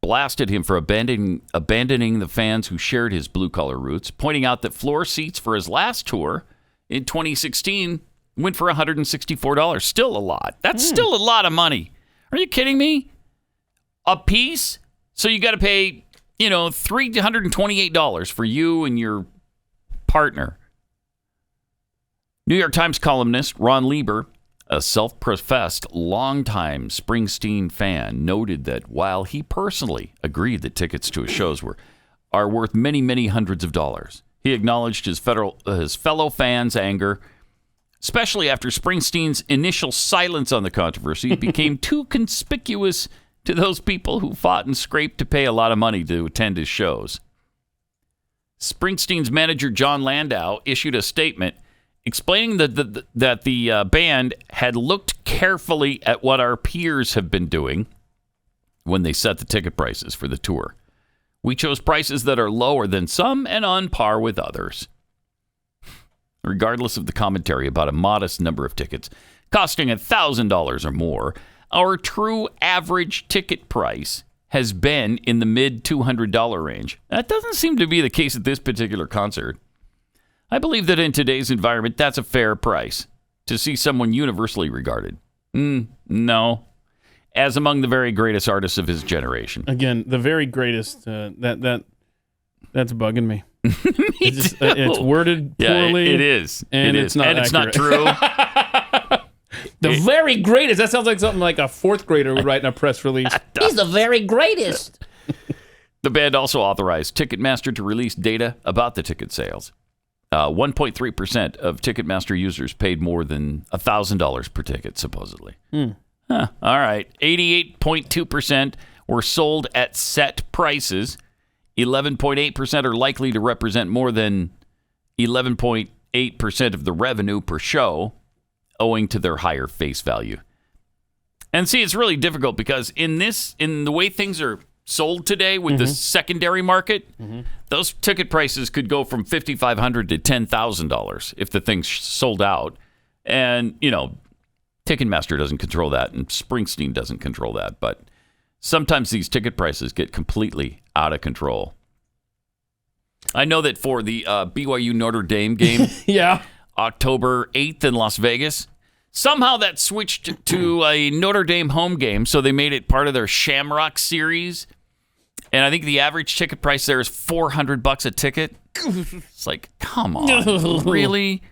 Blasted him for abandoning the fans who shared his blue-collar roots, pointing out that floor seats for his last tour in 2016 went for $164. Still a lot. That's still a lot of money. Are you kidding me? A piece? So you got to pay, $328 for you and your partner. New York Times columnist Ron Lieber, a self-professed longtime Springsteen fan, noted that while he personally agreed that tickets to his shows are worth many, many hundreds of dollars, he acknowledged his fellow fans' anger, especially after Springsteen's initial silence on the controversy became too conspicuous to those people who fought and scraped to pay a lot of money to attend his shows. Springsteen's manager, John Landau, issued a statement explaining that the band had looked carefully at what our peers have been doing when they set the ticket prices for the tour. We chose prices that are lower than some and on par with others. Regardless of the commentary about a modest number of tickets costing $1,000 or more, our true average ticket price has been in the mid-$200 range. That doesn't seem to be the case at this particular concert. I believe that in today's environment, that's a fair price to see someone universally regarded. No. As among the very greatest artists of his generation. Again, the very greatest, that's bugging me. It's worded poorly. Yeah, it is. And it's not accurate. It's not true. The very greatest. That sounds like something like a fourth grader would write in a press release. He's the very greatest. The band also authorized Ticketmaster to release data about the ticket sales. 1.3% of Ticketmaster users paid more than $1,000 per ticket, supposedly. All right. 88.2% were sold at set prices. 11.8% are likely to represent more than 11.8% of the revenue per show, owing to their higher face value. And see, it's really difficult because in the way things are sold today with the secondary market, those ticket prices could go from $5,500 to $10,000 if the thing's sold out. And, Ticketmaster doesn't control that, and Springsteen doesn't control that. But sometimes these ticket prices get completely out of control. I know that for the BYU Notre Dame game, October 8th in Las Vegas, somehow that switched to a Notre Dame home game, so they made it part of their Shamrock series. And I think the average ticket price there is $400 a ticket. It's like, come on, really?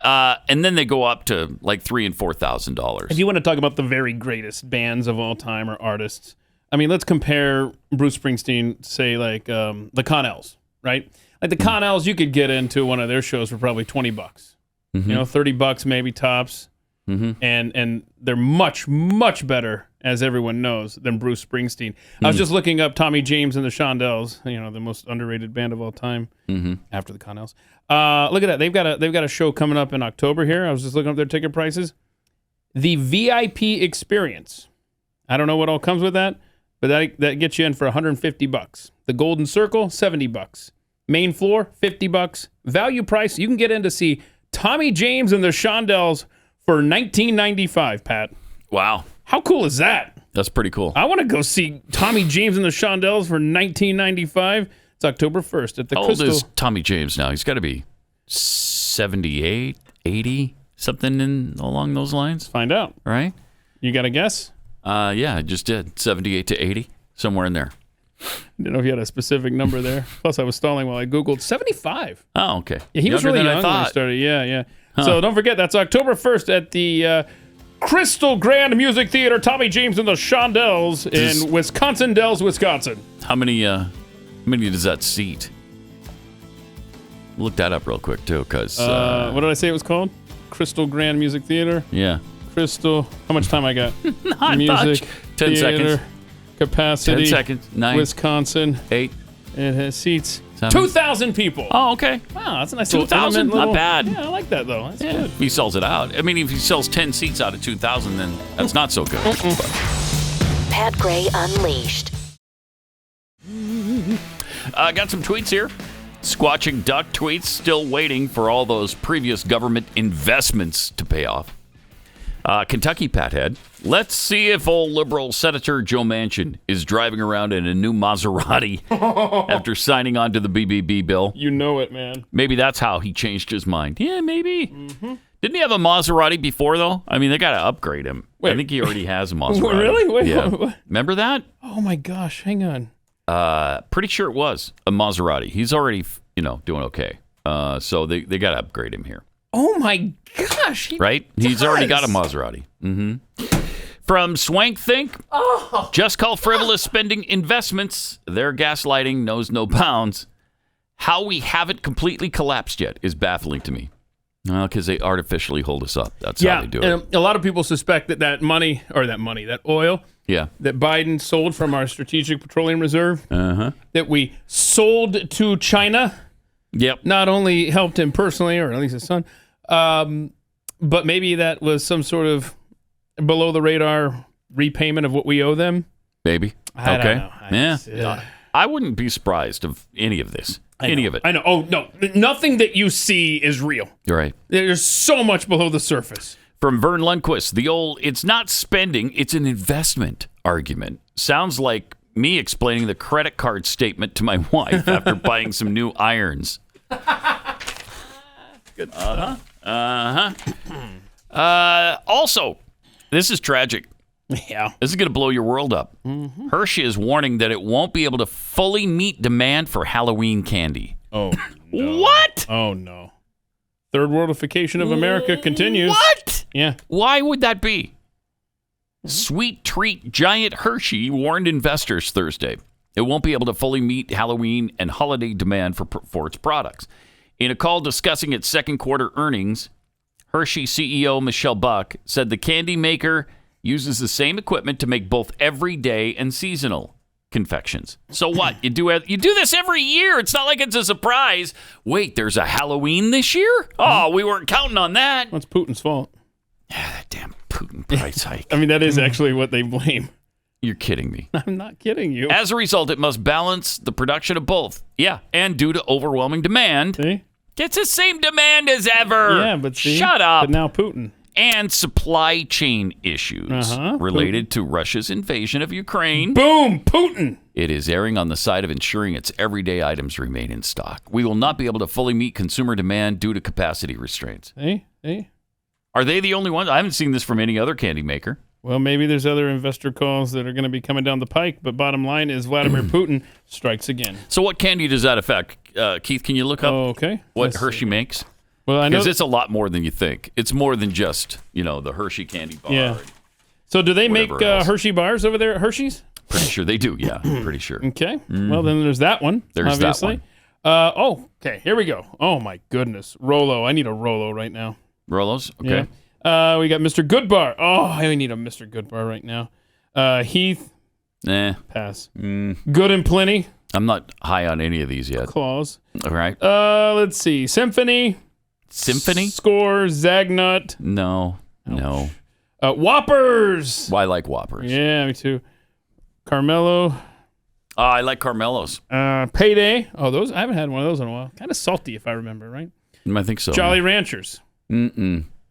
And then they go up to like $3,000 and $4,000. If you want to talk about the very greatest bands of all time or artists, I mean, let's compare Bruce Springsteen, say, like the Connells, right? Like the Connells, you could get into one of their shows for probably $20. $30 maybe tops. And they're much, much better, as everyone knows, than Bruce Springsteen. I was just looking up Tommy James and the Shondells, the most underrated band of all time after the Connells. Look at that. They've got a show coming up in October here. I was just looking up their ticket prices. The VIP experience. I don't know what all comes with that, but that gets you in for $150. The Golden Circle, $70. Main floor, $50. Value price, you can get in to see Tommy James and the Shondells for $19.95, Pat. Wow. How cool is that? That's pretty cool. I want to go see Tommy James and the Shondells for $19.95. It's October 1st at the Crystal. How old is Tommy James now? He's got to be 78, 80, something along those lines. Find out. Right? You got a guess? Yeah, I just did. 78 to 80, somewhere in there. Didn't know if you had a specific number there. Plus, I was stalling while I Googled 75. Oh, okay. Yeah, he was really young when he started. Yeah. Huh. So don't forget, that's October 1st at the Crystal Grand Music Theater, Tommy James and the Shondells in Wisconsin Dells, Wisconsin. How many does that seat? Look that up real quick, too, because... what did I say it was called? Crystal Grand Music Theater? Yeah. Crystal... How much time I got? Not Music much. 10 seconds. Capacity. 10 seconds. 9. Wisconsin. 8. It has seats. 7. 2,000 people. Oh, okay. Wow, that's a nice 2,000? Not bad. Yeah, I like that, though. That's good. He sells it out. I mean, if he sells 10 seats out of 2,000, then that's not so good. Pat Gray Unleashed. Got some tweets here. Squatching Duck tweets, still waiting for all those previous government investments to pay off. Kentucky Pathead. Let's see if old liberal Senator Joe Manchin is driving around in a new Maserati after signing on to the BBB bill. You know it, man. Maybe that's how he changed his mind. Yeah, maybe. Didn't he have a Maserati before, though? I mean, they got to upgrade him. Wait. I think he already has a Maserati. Really? Wait, yeah. what? Remember that? Oh, my gosh. Hang on. Pretty sure it was a Maserati. He's already, doing okay. So they got to upgrade him here. Oh, my gosh. Right? He's already got a Maserati. From Swank Think, just call frivolous spending investments. Their gaslighting knows no bounds. How we haven't completely collapsed yet is baffling to me. Because they artificially hold us up. That's how they do it. And a lot of people suspect that that oil that Biden sold from our Strategic Petroleum Reserve, that we sold to China, not only helped him personally, or at least his son, but maybe that was some sort of below-the-radar repayment of what we owe them. Maybe. I don't know. I wouldn't be surprised of any of this. Any of it. I know. Oh, no. Nothing that you see is real. You're right. There's so much below the surface. From Vern Lundquist, the old, it's not spending, it's an investment argument. Sounds like me explaining the credit card statement to my wife after buying some new irons. Good stuff. Also, this is tragic. Yeah. This is going to blow your world up. Hershey is warning that it won't be able to fully meet demand for Halloween candy. Oh, no. What? Oh, no. Third worldification of America continues. What? Yeah. Why would that be? Sweet treat giant Hershey warned investors Thursday it won't be able to fully meet Halloween and holiday demand for its products. In a call discussing its second quarter earnings, Hershey CEO Michelle Buck said the candy maker uses the same equipment to make both everyday and seasonal confections. So what? You do this every year. It's not like it's a surprise. Wait, there's a Halloween this year? Oh, we weren't counting on that. That's Putin's fault. Yeah, that damn Putin price hike. I mean, that is actually what they blame. You're kidding me. I'm not kidding you. As a result, it must balance the production of both. Yeah, and due to overwhelming demand, See? It's the same demand as ever. Yeah, but see, shut up. But now Putin. And supply chain issues related to Russia's invasion of Ukraine. Boom, Putin. It is erring on the side of ensuring its everyday items remain in stock. We will not be able to fully meet consumer demand due to capacity restraints. Hey. Are they the only ones? I haven't seen this from any other candy maker. Well, maybe there's other investor calls that are going to be coming down the pike, but bottom line is Vladimir Putin strikes again. So what candy does that affect? Keith, can you look up what Hershey makes? Well, I know because it's a lot more than you think. It's more than just, the Hershey candy bar. Yeah. So do they make Hershey bars over there at Hershey's? Pretty sure they do, yeah. Pretty sure. Okay. Well, then there's that one, There's obviously. that one. Okay. Here we go. Oh, my goodness. Rolo. I need a Rolo right now. Rolos? Okay. Yeah. We got Mr. Goodbar. Oh, I need a Mr. Goodbar right now. Heath. Pass. Good and Plenty. I'm not high on any of these yet. Claws. All right. Let's see. Symphony. Score. Zagnut. No. Whoppers. Well, I like Whoppers. Yeah, me too. Carmelo. Oh, I like Carmelos. Payday. Oh, those I haven't had one of those in a while. Kind of salty, if I remember right. I think so. Jolly Ranchers.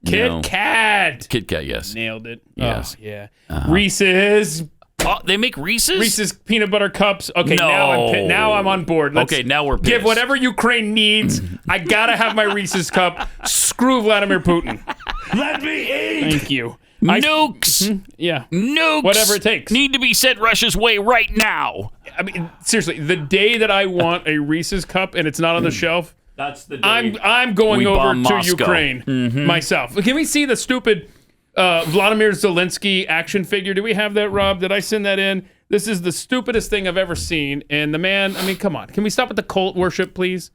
Kit Kat. Kit Kat, yes. Nailed it. Yes. Oh, yeah. Reese's. Oh, they make Reese's? Reese's peanut butter cups. Okay, No. now I'm on board. Okay, now we're pissed. Give whatever Ukraine needs. I gotta have my Reese's cup. Screw Vladimir Putin. Let me eat. Thank you. Nukes. Yeah. Nukes. Whatever it takes. Need to be sent Russia's way right now. I mean, seriously, the day that I want a Reese's cup and it's not on the shelf, that's the day I'm going we over bomb to Moscow. Ukraine myself. Can we see the stupid Vladimir Zelensky action figure? Do we have that, Rob? Did I send that in? This is the stupidest thing I've ever seen. And the man, I mean, come on. Can we stop with the cult worship, please?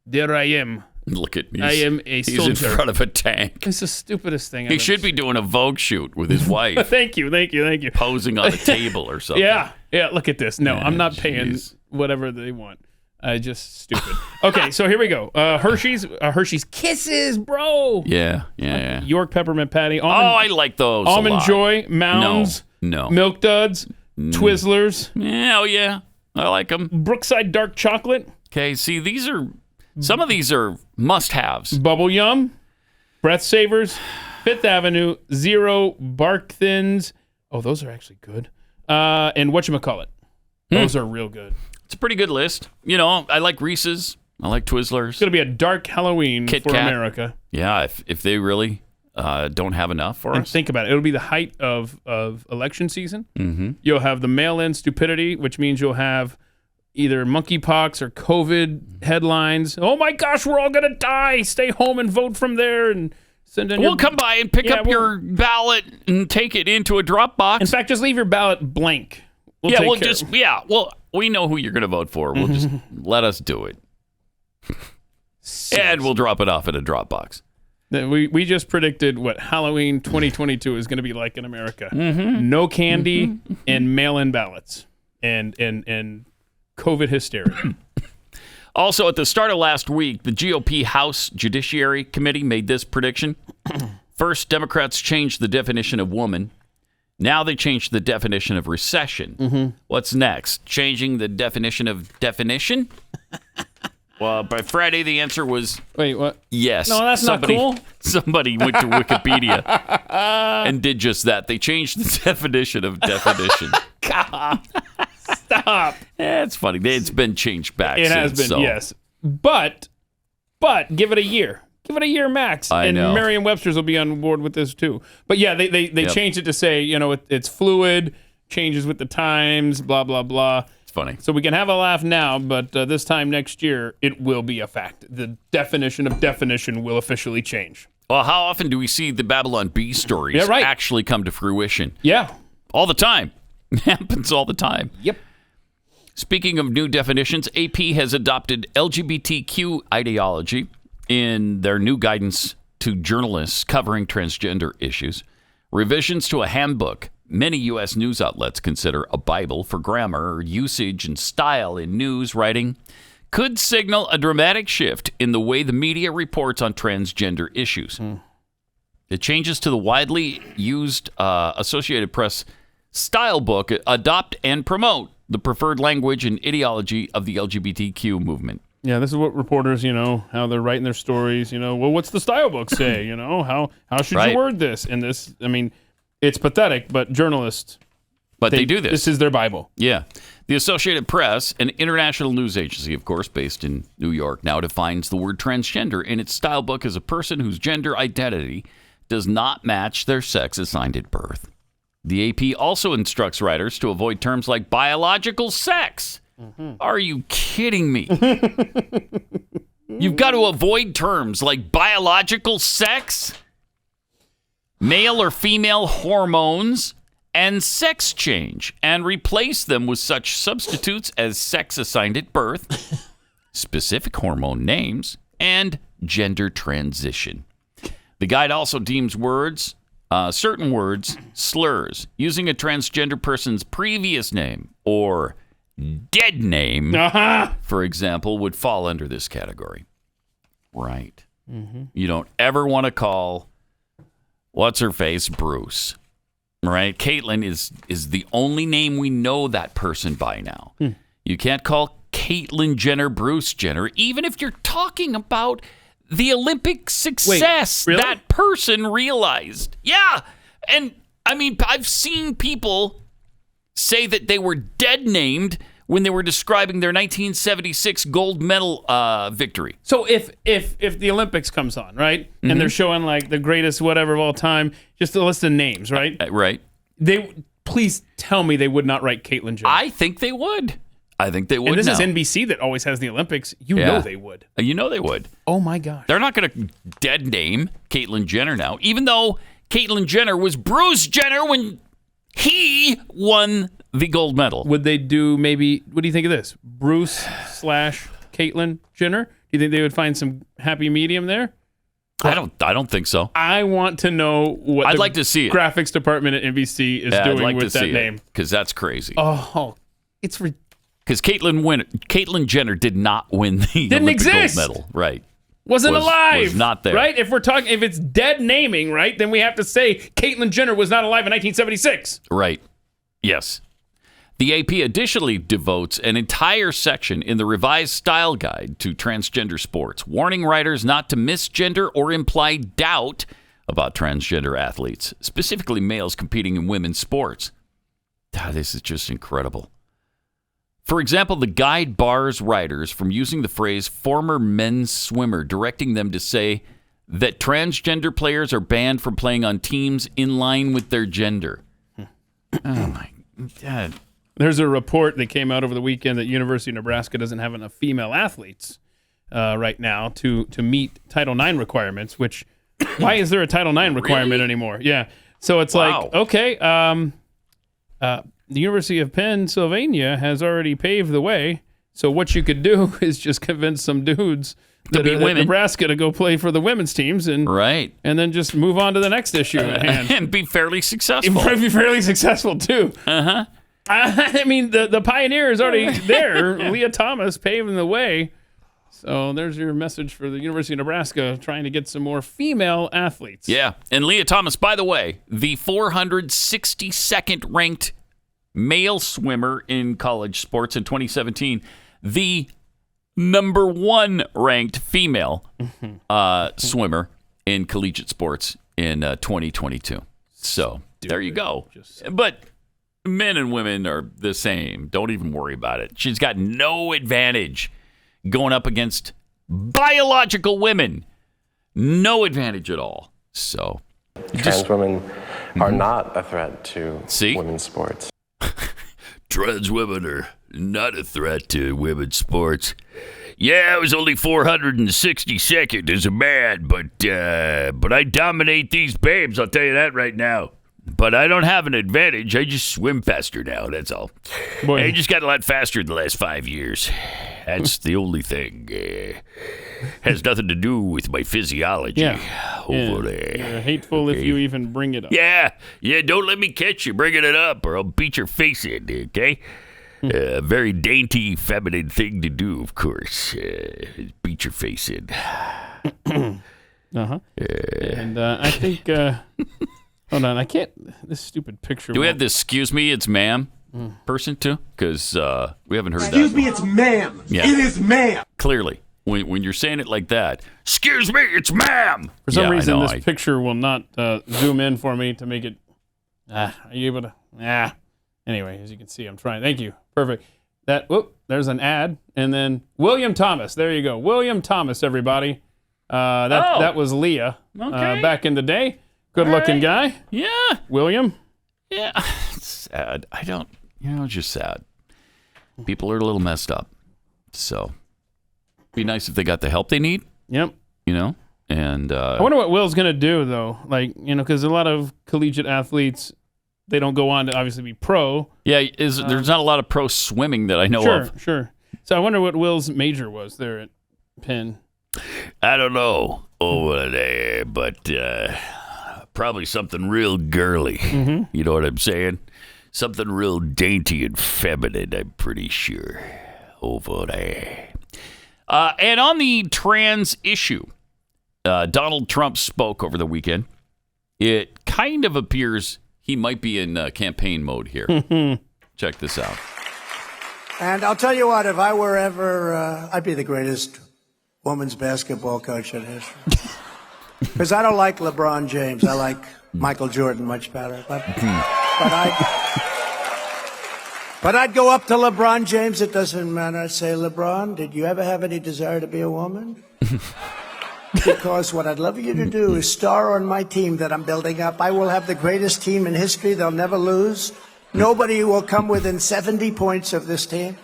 There I am. Look at me. I am a soldier. He's in front of a tank. It's the stupidest thing He should be doing a Vogue shoot with his wife. Thank you. Posing on a table or something. Yeah, look at this. No, I'm not paying whatever they want. Just stupid. Okay, so here we go. Hershey's Kisses, bro. Yeah. York Peppermint Patty. I like those Almond a lot. Joy, Mounds. No. Milk Duds, Twizzlers. Yeah, I like them. Brookside Dark Chocolate. Okay, see, some of these are must-haves. Bubble Yum, Breath Savers, Fifth Avenue, Zero, Bark Thins. Oh, those are actually good. And whatchamacallit. Those are real good. It's a pretty good list. I like Reese's. I like Twizzlers. It's going to be a dark Halloween Kit for Kat. America. Yeah, if they really don't have enough for And us. think about it. It'll be the height of election season. Mm-hmm. You'll have the mail-in stupidity, which means you'll have either monkeypox or COVID headlines. Oh my gosh, we're all going to die. Stay home and vote from there and send in We'll come by and pick up your ballot and take it into a drop box. In fact, just leave your ballot blank. We know who you're going to vote for. We'll just let us do it. And we'll drop it off at a drop box. We just predicted what Halloween 2022 is going to be like in America. Mm-hmm. No candy and mail-in ballots and COVID hysteria. Also, at the start of last week, the GOP House Judiciary Committee made this prediction. First, Democrats changed the definition of woman. Now they changed the definition of recession. Mm-hmm. What's next? Changing the definition of definition? Well, by Friday, the answer was... Wait, what? Yes. No, that's not cool. Somebody went to Wikipedia and did just that. They changed the definition of definition. God. Stop. It's funny. It's been changed back It since, has been, so. yes. But give it a year. Give it a year max. I know. And Merriam-Webster's will be on board with this too. But yeah, they changed it to say, it's fluid, changes with the times, blah, blah, blah. It's funny. So we can have a laugh now, but this time next year, it will be a fact. The definition of definition will officially change. Well, how often do we see the Babylon Bee stories actually come to fruition? Yeah. All the time. It happens all the time. Yep. Speaking of new definitions, AP has adopted LGBTQ ideology in their new guidance to journalists covering transgender issues. Revisions to a handbook many U.S. news outlets consider a Bible for grammar, usage, and style in news writing could signal a dramatic shift in the way the media reports on transgender issues. The changes to the widely used Associated Press style book adopt and promote the preferred language and ideology of the LGBTQ movement. Yeah, this is what reporters, how they're writing their stories. Well, what's the style book say? How should you word this? And this, it's pathetic, but journalists. But they do this. This is their Bible. Yeah. The Associated Press, an international news agency, of course, based in New York, now defines the word transgender in its style book as a person whose gender identity does not match their sex assigned at birth. The AP also instructs writers to avoid terms like biological sex. Mm-hmm. Are you kidding me? You've got to avoid terms like biological sex, male or female hormones, and sex change, and replace them with such substitutes as sex assigned at birth, specific hormone names, and gender transition. The guide also deems certain words slurs. Using a transgender person's previous name or dead name, for example, would fall under this category. Right. Mm-hmm. You don't ever want to call what's-her-face Bruce. Right? Caitlyn is the only name we know that person by now. You can't call Caitlyn Jenner Bruce Jenner, even if you're talking about the Olympic success that person realized. Yeah. And, I've seen people say that they were dead named when they were describing their 1976 gold medal victory. So if the Olympics comes on, right, and they're showing like the greatest whatever of all time, just a list of names, right? Right. Please tell me they would not write Caitlyn Jenner. I think they would. And this is NBC that always has the Olympics. You know they would. You know they would. Oh my gosh. They're not going to dead name Caitlyn Jenner now, even though Caitlyn Jenner was Bruce Jenner when he won the gold medal. Would they do maybe, what do you think of this? Bruce/Caitlyn Jenner? Do you think they would find some happy medium there? I don't think so. I want to know what I'd like to see it. Graphics department at NBC is doing with that name. Because that's crazy. Oh, it's ridiculous. Because Caitlyn Jenner did not win the Olympic gold medal. Right. Wasn't alive. Was not there. Right? If it's dead naming, right, then we have to say Caitlyn Jenner was not alive in 1976. Right. Yes. The AP additionally devotes an entire section in the revised style guide to transgender sports, warning writers not to misgender or imply doubt about transgender athletes, specifically males competing in women's sports. This is just incredible. For example, the guide bars writers from using the phrase former men's swimmer, directing them to say that transgender players are banned from playing on teams in line with their gender. Oh, my God. There's a report that came out over the weekend that University of Nebraska doesn't have enough female athletes right now to meet Title IX requirements, which, why is there a Title IX requirement anymore? Yeah. So it's like, okay, the University of Pennsylvania has already paved the way. So what you could do is just convince some dudes that are in Nebraska to go play for the women's teams and then just move on to the next issue at hand. And be fairly successful. Be fairly successful, too. Uh-huh. The pioneer is already there. Leah Thomas paving the way. So there's your message for the University of Nebraska, trying to get some more female athletes. Yeah. And Leah Thomas, by the way, the 462nd ranked male swimmer in college sports in 2017, the number 1 ranked female swimmer in collegiate sports in 2022. So there you go. But men and women are the same. Don't even worry about it. She's got no advantage going up against biological women. No advantage at all. So trans women are not a threat to women's sports. Trans women are not a threat to women's sports. Yeah, I was only 462nd as a man, but I dominate these babes, I'll tell you that right now. But I don't have an advantage. I just swim faster now, that's all. I just got a lot faster in the last 5 years. That's the only thing. Has nothing to do with my physiology over there. You're hateful if you even bring it up. Yeah, don't let me catch you bringing it up or I'll beat your face in, okay? Very dainty, feminine thing to do, of course. Beat your face in. Uh-huh. And I think... hold on, I can't... This stupid picture... Do we have the excuse me, it's ma'am? person too? Because we haven't heard Excuse that. me, it's ma'am. Yeah. It is ma'am. Clearly, when you're saying it like that, excuse me, it's ma'am. For some Yeah, I reason, know, this picture will not zoom in for me to make it. Are you able to? Anyway, as you can see, I'm trying. Thank you. Perfect. There's an ad, and then William Thomas. There you go, William Thomas. Everybody, that was Leah back in the day. Good-looking guy. Yeah, William. Yeah, it's sad. Just sad. People are a little messed up. So, be nice if they got the help they need. Yep. And I wonder what Will's gonna do though. Because a lot of collegiate athletes, they don't go on to obviously be pro. Yeah, there's not a lot of pro swimming that I know of. Sure. So I wonder what Will's major was there at Penn. I don't know over there, but probably something real girly. Mm-hmm. You know what I'm saying? Something real dainty and feminine, I'm pretty sure, over there. And on the trans issue, Donald Trump spoke over the weekend. It kind of appears he might be in campaign mode here. Check this out. And I'll tell you what, if I were ever, I'd be the greatest women's basketball coach in history. Because I don't like LeBron James. I like Michael Jordan much better. But I'd go up to LeBron James. It doesn't matter. I'd say, LeBron, did you ever have any desire to be a woman? Because what I'd love you to do is star on my team that I'm building up. I will have the greatest team in history. They'll never lose. Nobody will come within 70 points of this team.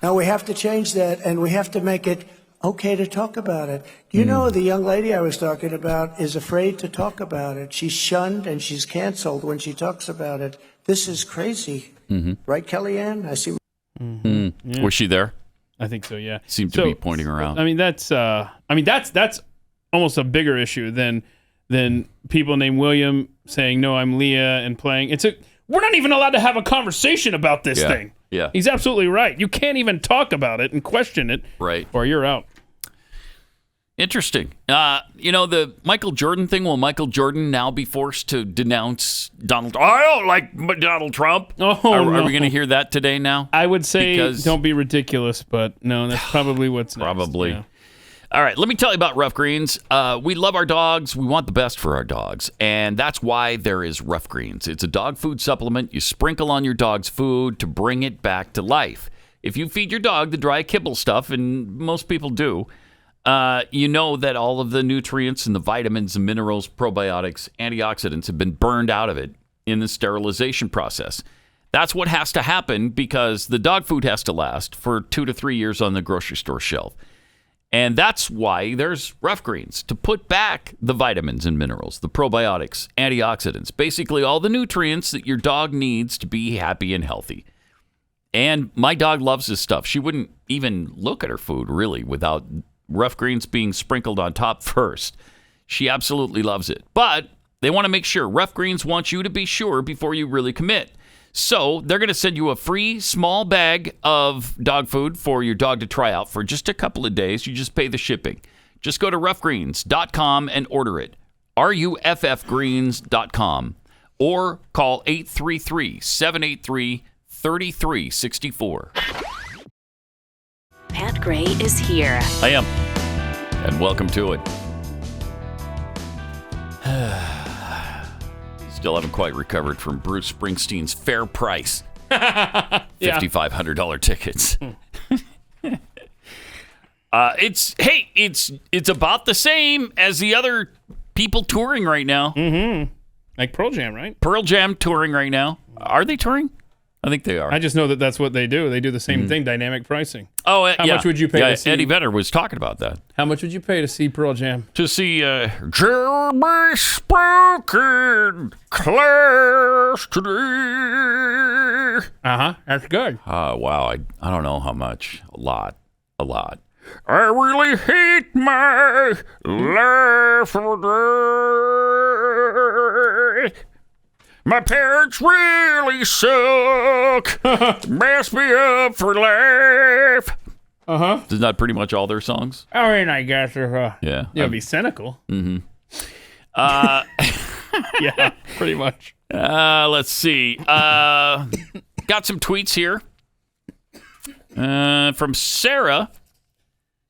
Now, we have to change that, and we have to make it okay to talk about it. Do you know the young lady I was talking about is afraid to talk about it? She's shunned and she's canceled when she talks about it. This is crazy. Right, Kellyanne? I see. Yeah. Was she there? I think so, yeah. Seemed to be pointing around. That's almost a bigger issue than people named William saying, no, I'm Leah, and playing. We're not even allowed to have a conversation about this thing. Yeah. He's absolutely right. You can't even talk about it and question it. Right. Or you're out. Interesting. The Michael Jordan thing, will Michael Jordan now be forced to denounce Donald? I don't like Donald Trump. Are we going to hear that today now? I would say don't be ridiculous, but no, that's probably what's next. Probably. Yeah. All right, let me tell you about Rough Greens. We love our dogs. We want the best for our dogs, and that's why there is Rough Greens. It's a dog food supplement you sprinkle on your dog's food to bring it back to life. If you feed your dog the dry kibble stuff, and most people do, you know that all of the nutrients and the vitamins and minerals, probiotics, antioxidants have been burned out of it in the sterilization process. That's what has to happen because the dog food has to last for 2 to 3 years on the grocery store shelf. And that's why there's Rough Greens, to put back the vitamins and minerals, the probiotics, antioxidants, basically all the nutrients that your dog needs to be happy and healthy. And my dog loves this stuff. She wouldn't even look at her food, really, without Rough Greens being sprinkled on top first. She absolutely loves it. But they want to make sure. Rough Greens wants you to be sure before you really commit. So they're going to send you a free small bag of dog food for your dog to try out for just a couple of days. You just pay the shipping. Just go to roughgreens.com and order it. RUFFgreens.com or call 833-783-3364. Pat Gray is here. I am. And welcome to it. Still haven't quite recovered from Bruce Springsteen's fair price. $5,500 tickets. It's about the same as the other people touring right now. Mm-hmm. Like Pearl Jam, right? Pearl Jam touring right now. Are they touring? I think they are. I just know that that's what they do. They do the same thing, dynamic pricing. Oh, How much would you pay to see? Eddie Vedder was talking about that. How much would you pay to see Pearl Jam? To see Jeremy spoken class today. That's good. Wow. I don't know how much. A lot. I really hate my life today. My parents really suck. Mess me up for life. Isn't that pretty much all their songs? I mean, I guess if yeah, you'll be cynical. Mm-hmm. Yeah, pretty much. Let's see. Got some tweets here. From Sarah.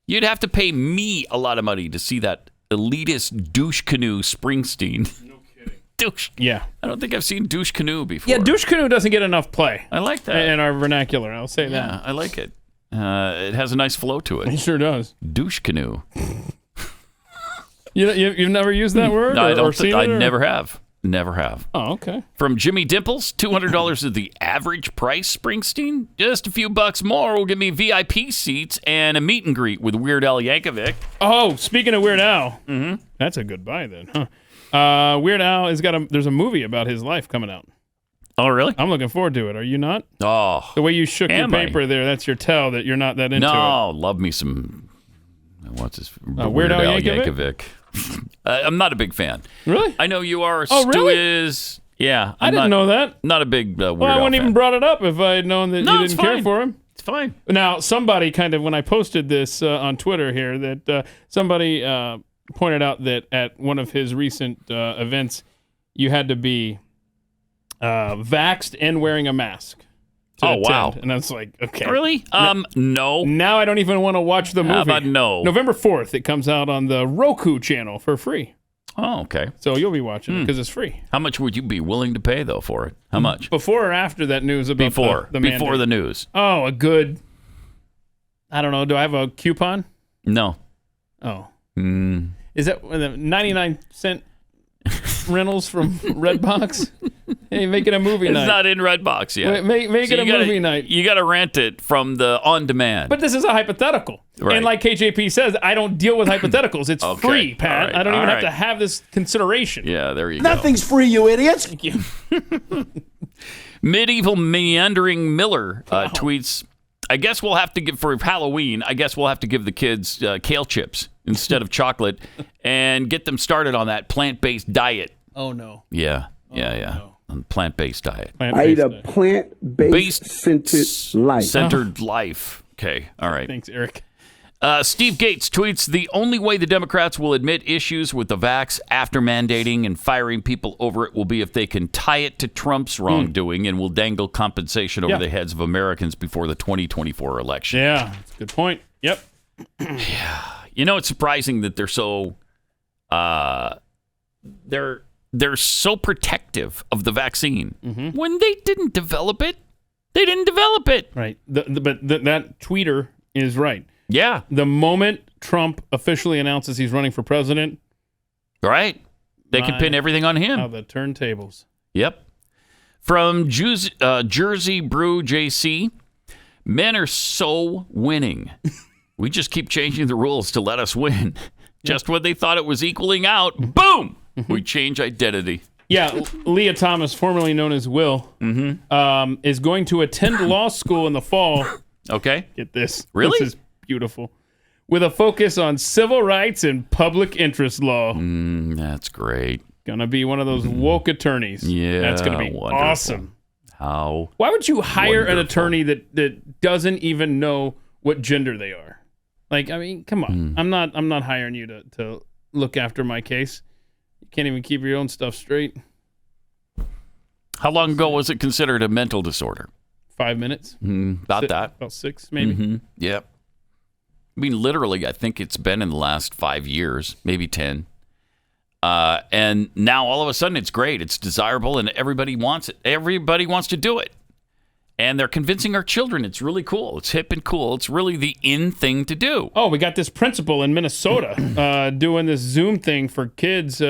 You'd have to pay me a lot of money to see that elitist douche canoe Springsteen. No kidding. Douche. Yeah. I don't think I've seen douche canoe before. Yeah, douche canoe doesn't get enough play. I like that. In our vernacular, I'll say that. Yeah, I like it. It has a nice flow to it. It sure does. Douche canoe. You've never used that word? No, I or? never have. Never have. Oh, okay. From Jimmy Dimples, $200 is the average price, Springsteen. Just a few bucks more will give me VIP seats and a meet and greet with Weird Al Yankovic. Oh, speaking of Weird Al, that's a good buy then, huh? Weird Al there's a movie about his life coming out. Oh, really? I'm looking forward to it. Are you not? Oh. The way you shook your paper there, that's your tell that you're not that into it. No, love me some, what's his, Weird Al Yankovic? I'm not a big fan. Really? I know you are. Oh, Stu really? is. Yeah. I didn't know that. Not a big Weird Well, I Al wouldn't fan. even brought it up if I had known that you didn't care for him. It's fine. Now, somebody when I posted this on Twitter here, that somebody pointed out that at one of his recent events, you had to be vaxxed and wearing a mask. Oh, attend. wow. And I was like, okay. Really? No. Now I don't even want to watch the movie. How about no? November 4th, it comes out on the Roku channel for free. Oh, okay. So you'll be watching it because it's free. How much would you be willing to pay, though, for it? How much? Before or after that news about the Before mandate? the news. Oh, a good, I don't know. Do I have a coupon? No. Oh. Is that 99-cent rentals from Redbox? Hey, make it a movie night. It's not in Redbox yet. Make it a movie night. You got to rent it from the on-demand. But this is a hypothetical. Right. And like KJP says, I don't deal with hypotheticals. It's Okay. free, Pat. All right. I don't even All have to right. have this consideration. Yeah, there you Nothing's free, you idiots. Thank you. Medieval Meandering Miller tweets, I guess we'll have to give, for Halloween, the kids kale chips instead of chocolate and get them started on that plant-based diet. Oh, no. Yeah. On plant-based diet. I eat a plant-based centered life. Okay. All right. Thanks, Eric. Steve Gates tweets, the only way the Democrats will admit issues with the vax after mandating and firing people over it will be if they can tie it to Trump's wrongdoing and will dangle compensation over the heads of Americans before the 2024 election. Yeah, that's a good point. Yep. You know, it's surprising that they're so they're so protective of the vaccine when they didn't develop it. They didn't develop it. Right. But that tweeter is right. Yeah. The moment Trump officially announces he's running for president, right, they can pin everything on him. How the turntables. Yep. From Jersey Brew JC, men are so winning. We just keep changing the rules to let us win. Just when they thought it was equaling out, boom, we change identity. Yeah, Leah Thomas, formerly known as Will, is going to attend law school in the fall. Okay. Get this. Really? This is beautiful. With a focus on civil rights and public interest law. That's great. Gonna be one of those woke attorneys. Yeah, that's gonna be wonderful. awesome. How? Why would you hire an wonderful. attorney that doesn't even know what gender they are? Like, I mean, come on. I'm not hiring you to look after my case. You can't even keep your own stuff straight. How long ago was it considered a mental disorder? 5 minutes. About 6, maybe. Yep. I mean, literally, I think it's been in the last 5 years, maybe 10. And now all of a sudden it's great. It's desirable and everybody wants it. Everybody wants to do it. And they're convincing our children it's really cool. It's hip and cool. It's really the in thing to do. Oh, we got this principal in Minnesota doing this Zoom thing for kids.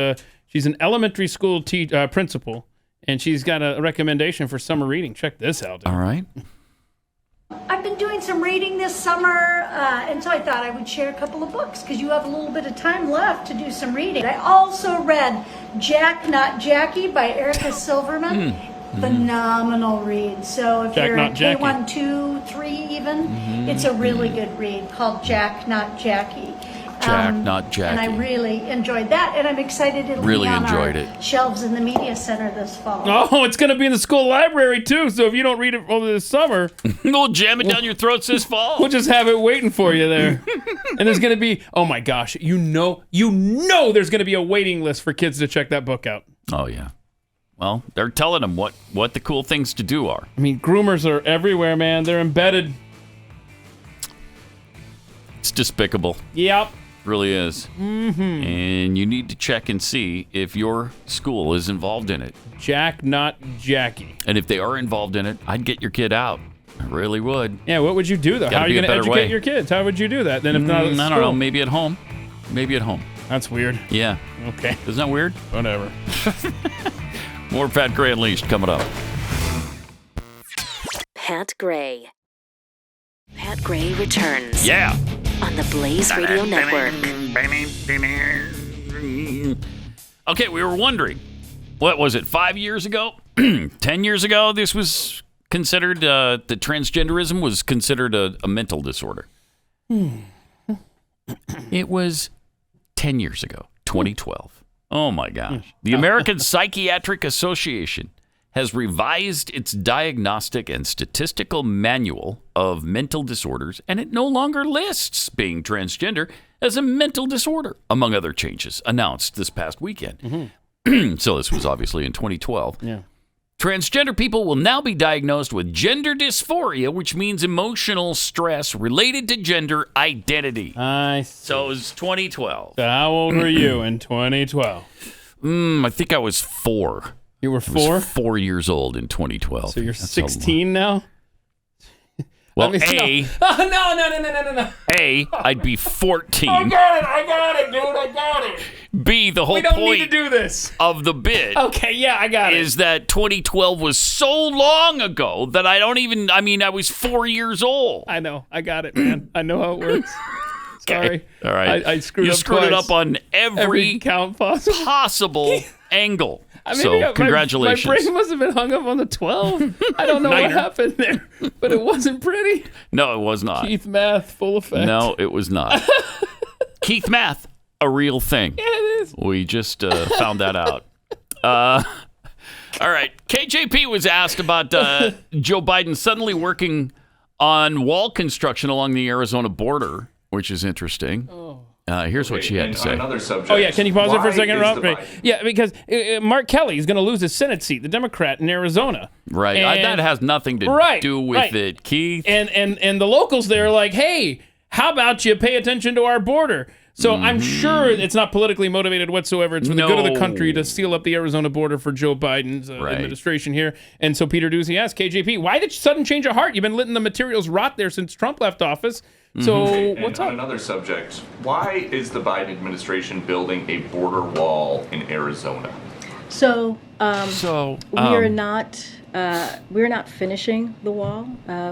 She's an elementary school principal, and she's got a recommendation for summer reading. Check this out. Dude. All right. I've been doing some reading this summer, and so I thought I would share a couple of books because you have a little bit of time left to do some reading. I also read Jack Not Jackie by Erica Silverman. Phenomenal read. So if Jack you're Not Jackie. K1, 2, 3 even, it's a really good read called Jack Not Jackie. Jack Not Jackie. And I really enjoyed that, and I'm excited it'll Really be on enjoyed our it. shelves in the media center this fall. Oh, it's going to be in the school library, too. So if you don't read it over this summer, we'll jam it down your throats this fall. We'll just have it waiting for you there. And there's going to be, oh my gosh, you know there's going to be a waiting list for kids to check that book out. Oh, yeah. Well, they're telling them what the cool things to do are. I mean, groomers are everywhere, man. They're embedded. It's despicable. Yep. It really is. Mm-hmm. And you need to check and see if your school is involved in it. Jack, not Jackie. And if they are involved in it, I'd get your kid out. I really would. Yeah, what would you do, though? How are you going to educate your kids? How would you do that? Then if not at school? I don't know. Maybe at home. That's weird. Yeah. Okay. Isn't that weird? Whatever. More Pat Gray Unleashed coming up. Pat Gray. Pat Gray returns. Yeah. On the Blaze Radio Network. Okay, we were wondering, what was it, 5 years ago? 10 years ago, this was considered, the transgenderism was considered a mental disorder. It was 10 years ago, 2012. Oh, my gosh. The American Psychiatric Association has revised its diagnostic and statistical manual of mental disorders, and it no longer lists being transgender as a mental disorder, among other changes announced this past weekend. Mm-hmm. So this was obviously in 2012. Yeah. Transgender people will now be diagnosed with gender dysphoria, which means emotional stress related to gender identity. I see. So it was 2012. So how old were you in 2012? I think I was 4. You were 4? I was 4 years old in 2012. So you're 16 now? Well, No, I'd be 14. I got it, dude. I got it. B, the whole We don't point need to do this. of the bit Okay, yeah, I got it. is that 2012 was so long ago that I was 4 years old. I know. I got it, man. I know how it works. Sorry. Okay. All right. I screwed you up screwed it twice. up on every count possible angle. So, congratulations. My brain must have been hung up on the 12. I don't know what happened there, but it wasn't pretty. No, it was not. Keith Math, full effect. No, it was not. Keith Math, a real thing. Yeah, it is. We just found that out. All right. KJP was asked about Joe Biden suddenly working on wall construction along the Arizona border, which is interesting. Here's what she had to say. Another subject. Oh, yeah. Can you pause it for a second, Rob? Right. Yeah, because Mark Kelly is going to lose his Senate seat, the Democrat in Arizona. Right. That has nothing to do with it, Keith. And the locals there are like, hey, how about you pay attention to our border? So I'm sure it's not politically motivated whatsoever. It's for the good of the country to seal up the Arizona border for Joe Biden's administration here. And so Peter Doocy asked KJP, why did sudden change of heart? You've been letting the materials rot there since Trump left office. So what's up? On another subject, why is the Biden administration building a border wall in Arizona? So we're not finishing the wall.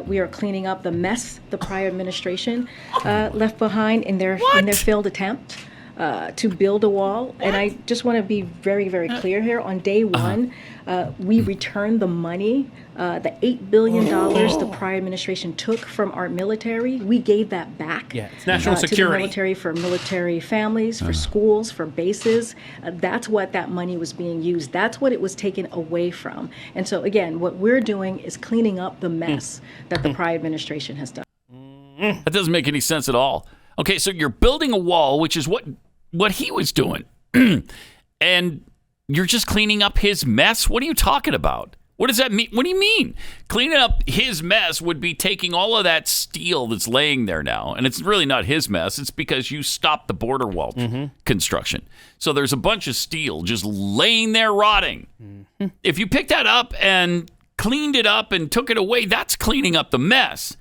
We are cleaning up the mess the prior administration left behind in their failed attempt to build a wall. And I just want to be very, very clear here. On day one, we returned the money, the $8 billion the prior administration took from our military. We gave that back. Yeah, it's national to security. the military, for military families, for schools, for bases. That's what that money was being used. That's what it was taken away from. And so, again, what we're doing is cleaning up the mess that the prior administration has done. That doesn't make any sense at all. Okay, so you're building a wall, which is what he was doing. And you're just cleaning up his mess? What are you talking about? What does that mean? What do you mean? Cleaning up his mess would be taking all of that steel that's laying there now, and it's really not his mess. It's because you stopped the border wall construction. So there's a bunch of steel just laying there rotting. If you picked that up and cleaned it up and took it away, that's cleaning up the mess.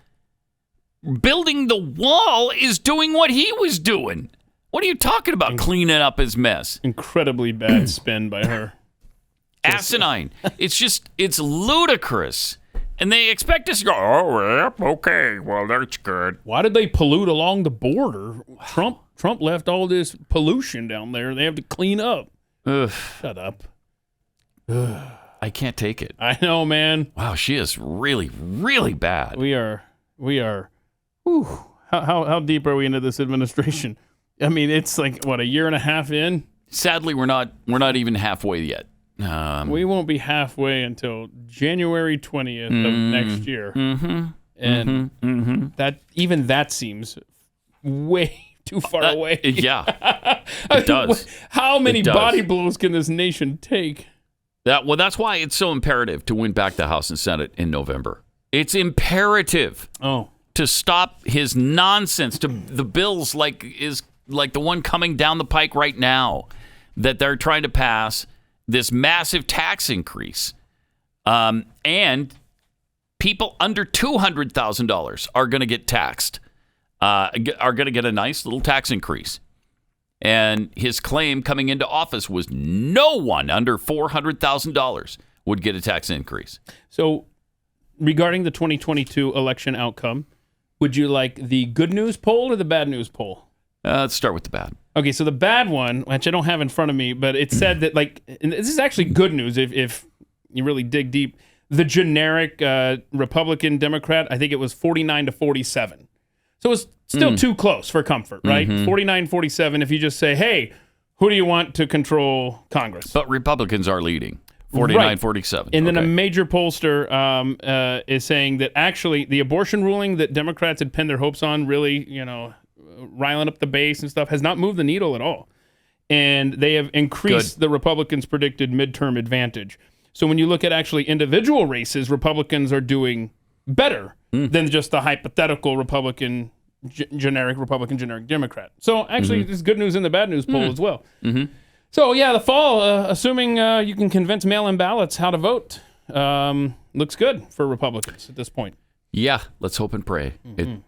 Building the wall is doing what he was doing. What are you talking about, cleaning up his mess? Incredibly bad spin by her. Asinine. It's ludicrous. And they expect us to go, oh, yep, okay, well, that's good. Why did they pollute along the border? Trump left all this pollution down there. They have to clean up. Ugh. Shut up. Ugh. I can't take it. I know, man. Wow, she is really, really bad. We are. Whew. How deep are we into this administration? I mean, it's like, what, a year and a half in? Sadly, we're not even halfway yet. We won't be halfway until January 20th of next year. And that seems way too far away. Yeah, it does. How many It does. body blows can this nation take? That's why it's so imperative to win back the House and Senate in November. It's imperative to stop his nonsense, to the bills like the one coming down the pike right now that they're trying to pass, this massive tax increase. And people under $200,000 are going to get taxed, are going to get a nice little tax increase. And his claim coming into office was no one under $400,000 would get a tax increase. So regarding the 2022 election outcome, would you like the good news poll or the bad news poll? Let's start with the bad. Okay, so the bad one, which I don't have in front of me, but it said that, and this is actually good news if you really dig deep. The generic Republican Democrat, I think it was 49-47. So it was still too close for comfort, right? 49-47 if you just say, hey, who do you want to control Congress? But Republicans are leading, 49-47. And then a major pollster is saying that actually the abortion ruling that Democrats had pinned their hopes on, really, riling up the base and stuff, has not moved the needle at all. And they have increased the Republicans' predicted midterm advantage. So when you look at actually individual races, Republicans are doing better than just the hypothetical generic Democrat. So actually, there's good news in the bad news poll as well. So yeah, the fall, assuming you can convince mail-in ballots how to vote, looks good for Republicans at this point. Yeah, let's hope and pray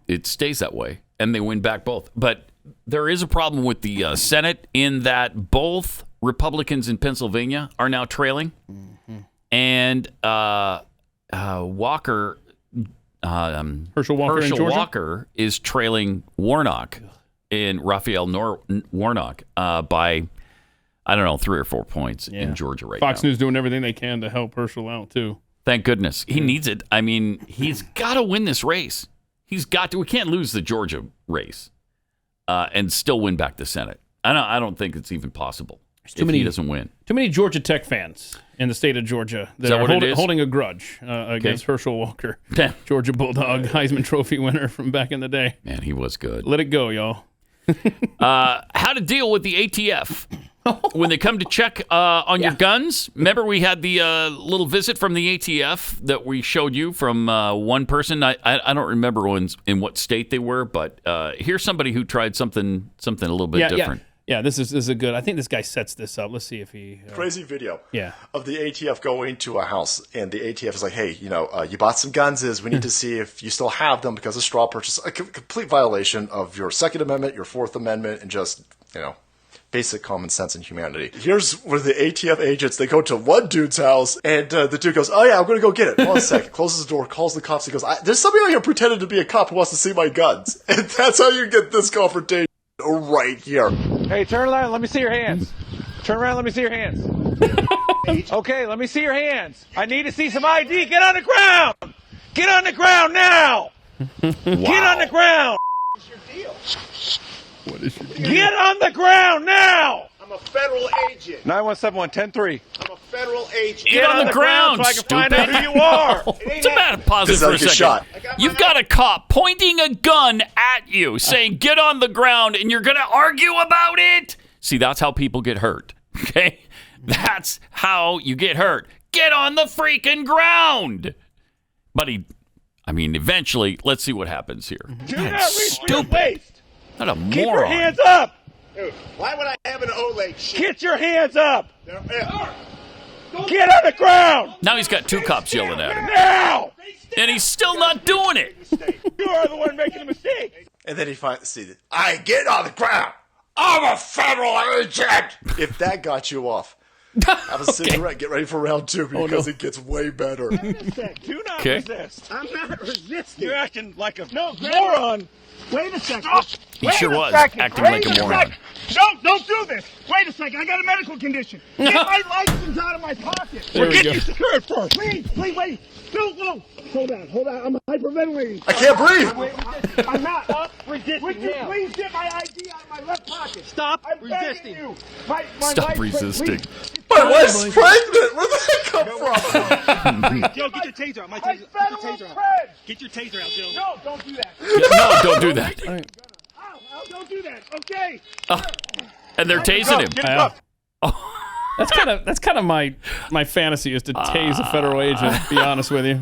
it stays that way and they win back both. But there is a problem with the Senate in that both Republicans in Pennsylvania are now trailing, and Herschel Walker in Georgia? Walker is trailing Warnock in Raphael Warnock by, I don't know, 3 or 4 points in Georgia right now. Fox News doing everything they can to help Herschel out too. Thank goodness. He needs it. I mean, he's got to win this race. He's got to. We can't lose the Georgia race and still win back the Senate. I don't think it's even possible if he doesn't win. Too many Georgia Tech fans in the state of Georgia that are holding a grudge against Herschel Walker, Georgia Bulldog, Heisman Trophy winner from back in the day. Man, he was good. Let it go, y'all. How to deal with the ATF when they come to check on your guns. Remember, we had the little visit from the ATF that we showed you from one person. I don't remember in what state they were, but here's somebody who tried something a little bit different. Yeah, this is a good. I think this guy sets this up. Let's see if he crazy video. Yeah. Of the ATF going to a house, and the ATF is like, "Hey, you bought some guns. We need to see if you still have them because of straw purchase. A complete violation of your Second Amendment, your Fourth Amendment, and just basic common sense and humanity." Here's where the ATF agents, they go to one dude's house, and the dude goes, "Oh yeah, I'm gonna go get it." Hold on a second. Closes the door, calls the cops. He goes, "There's somebody out here pretending to be a cop who wants to see my guns," and that's how you get this confrontation right here. Hey, turn around. Let me see your hands. Turn around. Let me see your hands. Okay, let me see your hands. I need to see some ID. Get on the ground. Get on the ground now. Get on the ground. What's your deal? What is your deal? Get on the ground now. I'm a federal agent. 917-110-3. I'm a federal agent. Get on the ground, so I can find out who you are. It's about to pause it for a second. Shot. You've got a cop pointing a gun at you, saying, "Get on the ground," and you're going to argue about it? See, that's how people get hurt, okay? That's how you get hurt. Get on the freaking ground. But eventually, let's see what happens here. Do not reach for your waist. What a moron. Keep your hands up. Dude, why would I have an O-leg shit? Get your hands up. Get on the ground. Now he's got two cops yelling at him. Now. And he's still not doing it. You are the one making the mistake. And then he finally sees I get on the ground. I'm a federal agent. If that got you off, have a cigarette. Get ready for round 2 because it gets way better. Do not resist. I'm not resisting. You're acting like a moron. Wait a second. He sure was acting like a moron. Don't do this. Wait a second. I got a medical condition. Get my license out of my pocket. Get your cigarette first. Please, wait. No. Hold on. I'm hyperventilating. I can't breathe. I'm not. Resisting. Would you please get my ID out of my left pocket? Stop I'm resisting. You. My Stop resisting. My wife's pregnant. Where did that come from? Joe, get your taser out. Get your taser out. Get your taser out, Joe. No, don't do that. No, don't do that. don't do that. Okay. And they're tasing him. Get him up. That's kind of my fantasy is to tase a federal agent. To be honest with you.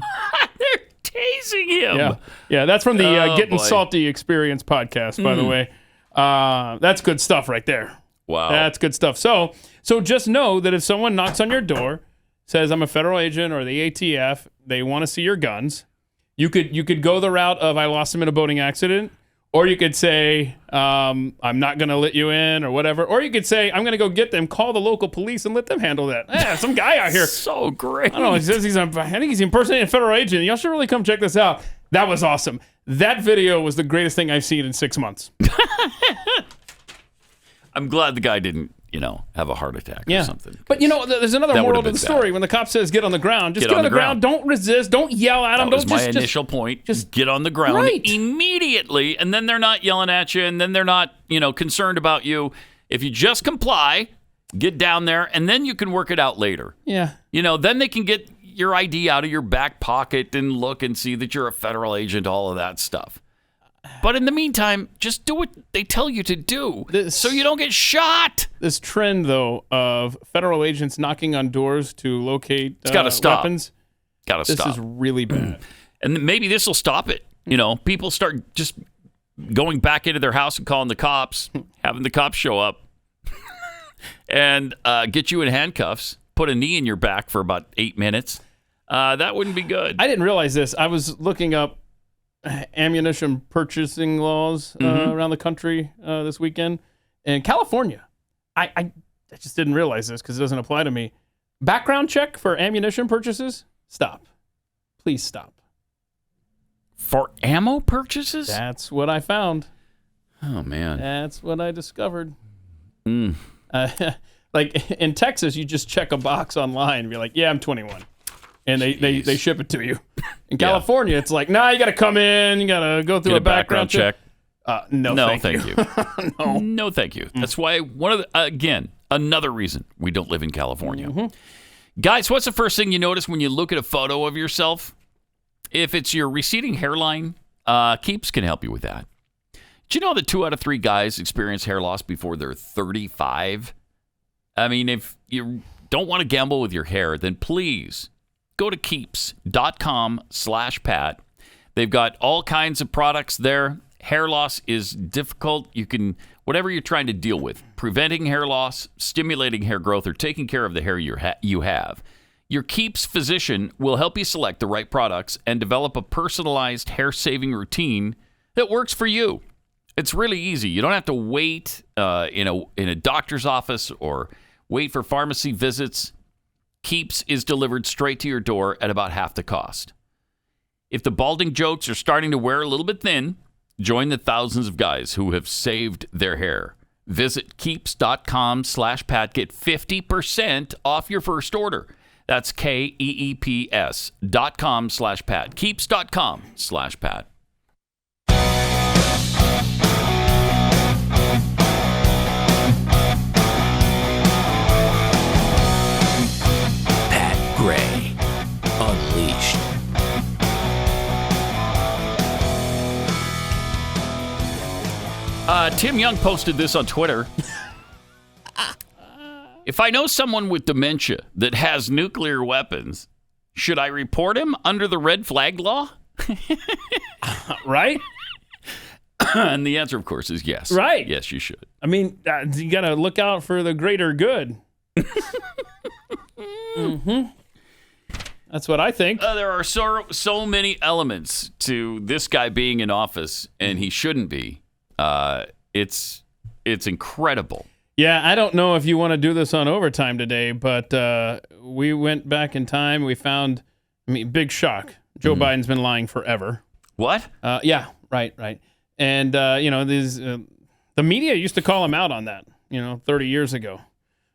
They're tasing him. Yeah. That's from the Getting boy. Salty Experience podcast, by the way. That's good stuff right there. Wow. That's good stuff. So just know that if someone knocks on your door, says I'm a federal agent or the ATF, they want to see your guns. You could go the route of I lost them in a boating accident, or you could say I'm not going to let you in or whatever, or you could say I'm going to go get them, call the local police and let them handle that. Yeah, some guy out here. So great. I don't know. He says I think he's impersonating a federal agent. Y'all should really come check this out. That was awesome. That video was the greatest thing I've seen in 6 months. I'm glad the guy didn't, have a heart attack or something. But, there's another moral to the story. When the cop says get on the ground, just get on the ground. Don't resist. Don't yell at him. That was my initial point. Just get on the ground immediately, and then they're not yelling at you, and then they're not, concerned about you. If you just comply, get down there, and then you can work it out later. Yeah. Then they can get your ID out of your back pocket and look and see that you're a federal agent, all of that stuff. But in the meantime, just do what they tell you to do so you don't get shot. This trend, though, of federal agents knocking on doors to locate it's gotta stop. weapons. Gotta stop. This is really bad. And maybe this will stop it. People start just going back into their house and calling the cops, having the cops show up and get you in handcuffs, put a knee in your back for about 8 minutes. That wouldn't be good. I didn't realize this. I was looking up ammunition purchasing laws around the country this weekend. In California, I just didn't realize this because it doesn't apply to me. Background check for ammunition purchases? Stop. Please stop. For ammo purchases? That's what I found. Oh, man. That's what I discovered. Like in Texas, you just check a box online and be like, yeah, I'm 21. And they ship it to you. In California, it's like, nah, you got to come in, you got to go through a background check. No, thank you. No, thank you. That's why another reason we don't live in California. Guys, what's the first thing you notice when you look at a photo of yourself? If it's your receding hairline, Keeps can help you with that. Do you know that 2 out of 3 guys experience hair loss before they're 35? I mean, if you don't want to gamble with your hair, then please go to keeps.com/Pat. They've got all kinds of products there. Hair loss is difficult. You can, whatever you're trying to deal with, preventing hair loss, stimulating hair growth, or taking care of the hair you have. Your Keeps physician will help you select the right products and develop a personalized hair-saving routine that works for you. It's really easy. You don't have to wait in a doctor's office or wait for pharmacy visits. Keeps is delivered straight to your door at about half the cost. If the balding jokes are starting to wear a little bit thin, join the thousands of guys who have saved their hair. Visit keeps.com/Pat. Get 50% off your first order. That's KEEPS.com/Pat. Keeps.com/Pat. Gray Unleashed. Tim Young posted this on Twitter. If I know someone with dementia that has nuclear weapons, should I report him under the red flag law? Right? And the answer, of course, is yes. Right. Yes, you should. I mean, you got to look out for the greater good. That's what I think. There are so many elements to this guy being in office, and he shouldn't be. It's incredible. Yeah, I don't know if you want to do this on overtime today, but we went back in time. We found, big shock. Joe Biden's been lying forever. What? Yeah, right. And, the media used to call him out on that, 30 years ago.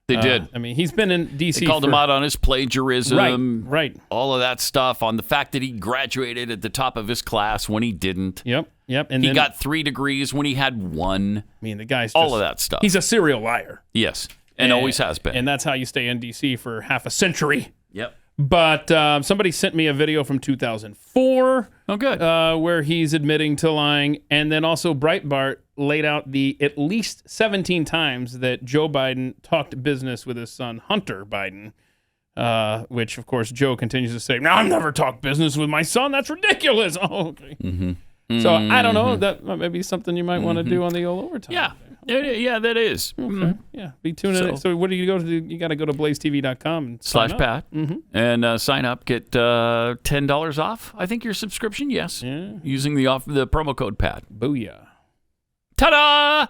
They did. He's been in D.C. They called him out on his plagiarism. Right. All of that stuff, on the fact that he graduated at the top of his class when he didn't. Yep. And he got 3 degrees when he had 1. The guy's all of that stuff. He's a serial liar. Yes, and always has been. And that's how you stay in D.C. for half a century. Yep. But somebody sent me a video from 2004. Oh, good. Where he's admitting to lying. And then also Breitbart laid out the at least 17 times that Joe Biden talked business with his son, Hunter Biden, which, of course, Joe continues to say, "No, I've never talked business with my son. That's ridiculous." Oh, okay. So I don't know. That might be something you might want to do on the old overtime. Yeah, that is. Okay. Yeah, be tuning in. So what do you go to do? You got to go to blazetv.com and sign up. /Pat and sign up. Get $10 off, I think, your subscription. Yes. Yeah. Using the promo code Pat. Booyah. Ta-da!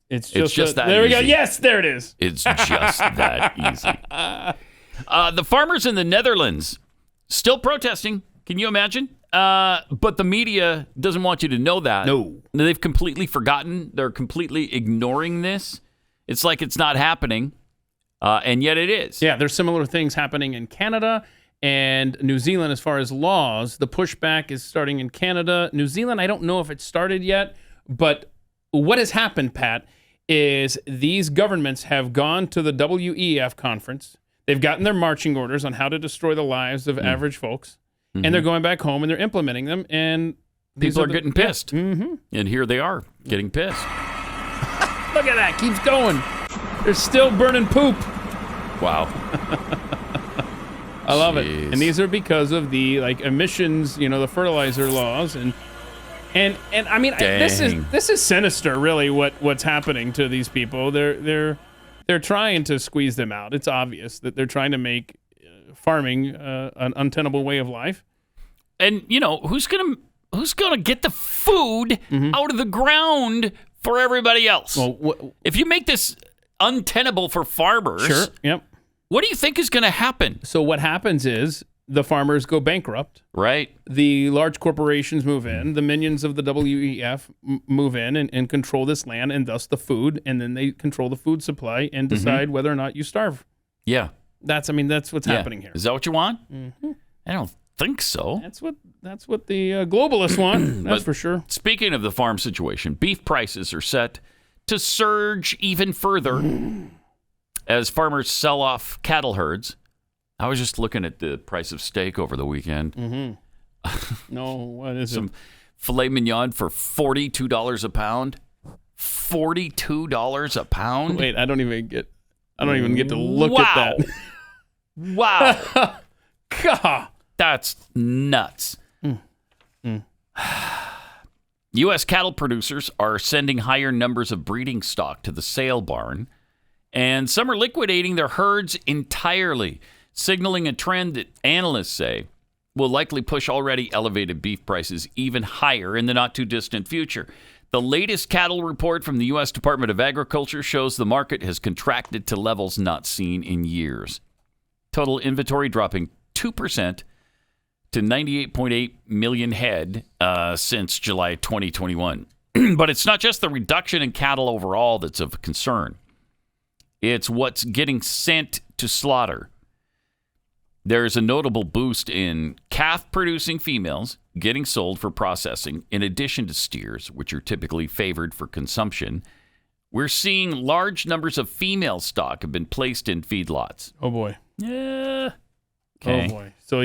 It's just that there easy. We go. Yes, there it is. It's just that easy. The farmers in the Netherlands still protesting. Can you imagine? But the media doesn't want you to know that. No. They've completely forgotten. They're completely ignoring this. It's like it's not happening, and yet it is. Yeah, there's similar things happening in Canada and New Zealand as far as laws. The pushback is starting in Canada. New Zealand, I don't know if it started yet, but what has happened, Pat, is these governments have gone to the WEF conference. They've gotten their marching orders on how to destroy the lives of average folks. And they're going back home and they're implementing them, and people are getting pissed. And here they are getting pissed. Look at that, keeps going. They're still burning poop. Wow. I love it. And these are because of the emissions, the fertilizer laws, and I mean this is sinister, really. What's happening to these people? They're trying to squeeze them out. It's obvious that they're trying to make farming an untenable way of life. And who's gonna get the food out of the ground for everybody else? Well, if you make this untenable for farmers, sure, yep. What do you think is going to happen? So what happens is the farmers go bankrupt. Right. The large corporations move in. The minions of the WEF move in and control this land and thus the food. And then they control the food supply and decide whether or not you starve. Yeah. That's what's happening here. Is that what you want? I don't think so. That's what the globalists want. That's for sure. Speaking of the farm situation, beef prices are set to surge even further as farmers sell off cattle herds. I was just looking at the price of steak over the weekend. No, what is Some filet mignon for $42 a pound. $42 a pound. Wait, I don't even get to look at that. Wow. God. That's nuts. U.S. cattle producers are sending higher numbers of breeding stock to the sale barn, and some are liquidating their herds entirely, signaling a trend that analysts say will likely push already elevated beef prices even higher in the not-too-distant future. The latest cattle report from the U.S. Department of Agriculture shows the market has contracted to levels not seen in years. Total inventory dropping 2% to 98.8 million head since July 2021. But it's not just the reduction in cattle overall that's of concern. It's what's getting sent to slaughter. There's a notable boost in calf-producing females getting sold for processing, in addition to steers, which are typically favored for consumption. We're seeing large numbers of female stock have been placed in feedlots. Oh, boy. Yeah. Okay. Oh, boy. So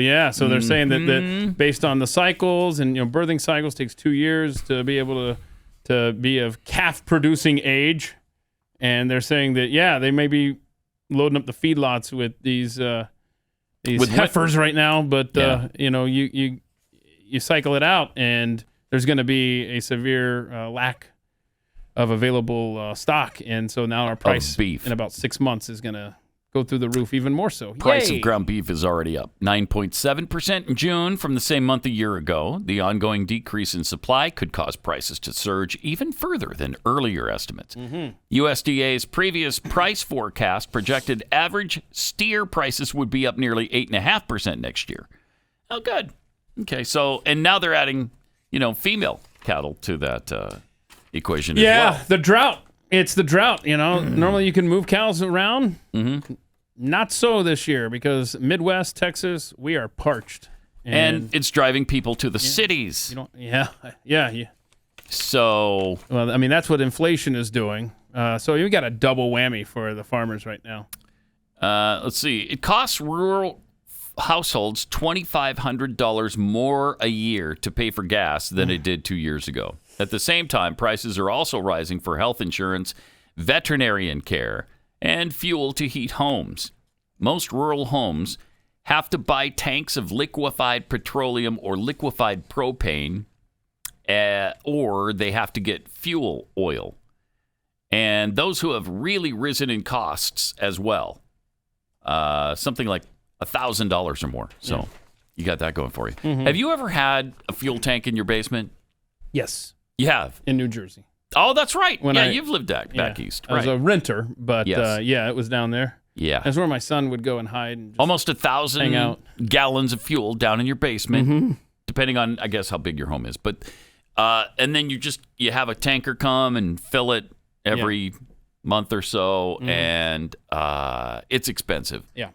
they're saying that based on the cycles and, birthing cycles takes 2 years to be able to be of calf-producing age. And they're saying that, they may be loading up the feedlots with these heifers right now, but you cycle it out, and there's going to be a severe lack of available stock, and so now our price of beef in about 6 months is going to go through the roof even more so. Price Yay! of ground beef is already up 9.7% in June from the same month a year ago. The ongoing decrease in supply could cause prices to surge even further than earlier estimates. USDA's previous price forecast projected average steer prices would be up nearly 8.5% next year. Oh, good. Okay, so, and now they're adding, female cattle to that equation as well. Yeah, the drought. It's the drought, Normally you can move cows around. Not so this year because Midwest, Texas, we are parched. And it's driving people to the cities. Yeah. So... Well, I mean, that's what inflation is doing. So you got a double whammy for the farmers right now. Let's see. It costs rural households $2,500 more a year to pay for gas than it did 2 years ago. At the same time, prices are also rising for health insurance, veterinarian care, and fuel to heat homes. Most rural homes have to buy tanks of liquefied petroleum or liquefied propane, or they have to get fuel oil. And those who have really risen in costs as well, something like $1,000 or more. So you got that going for you. Mm-hmm. Have you ever had a fuel tank in your basement? Yes. You have? In New Jersey. Oh, that's right. You've lived back east. I was a renter, but Yes. it was down there. Yeah. That's where my son would go and hide. And just almost hang 1,000 out. gallons of fuel down in your basement, Mm-hmm. depending on, I guess, how big your home is. But and then you have a tanker come and fill it every month or so, and it's expensive. Yeah.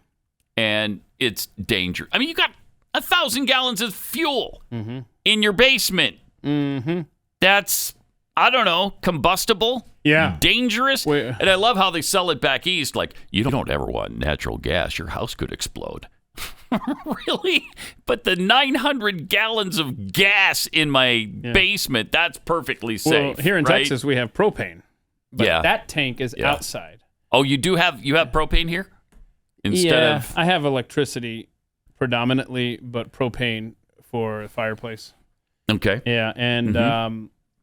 And it's dangerous. I mean, you got 1,000 gallons of fuel Mm-hmm. in your basement. Mm-hmm. That's, I don't know, combustible. Yeah. Dangerous. And I love how they sell it back east. Like, you don't ever want natural gas. Your house could explode. Really? But the 900 gallons of gas in my basement, that's perfectly safe. Well, here in right? Texas, we have propane. But that tank is outside. Oh, you have propane here? Instead of I have electricity predominantly, but propane for the fireplace. Okay. Yeah, and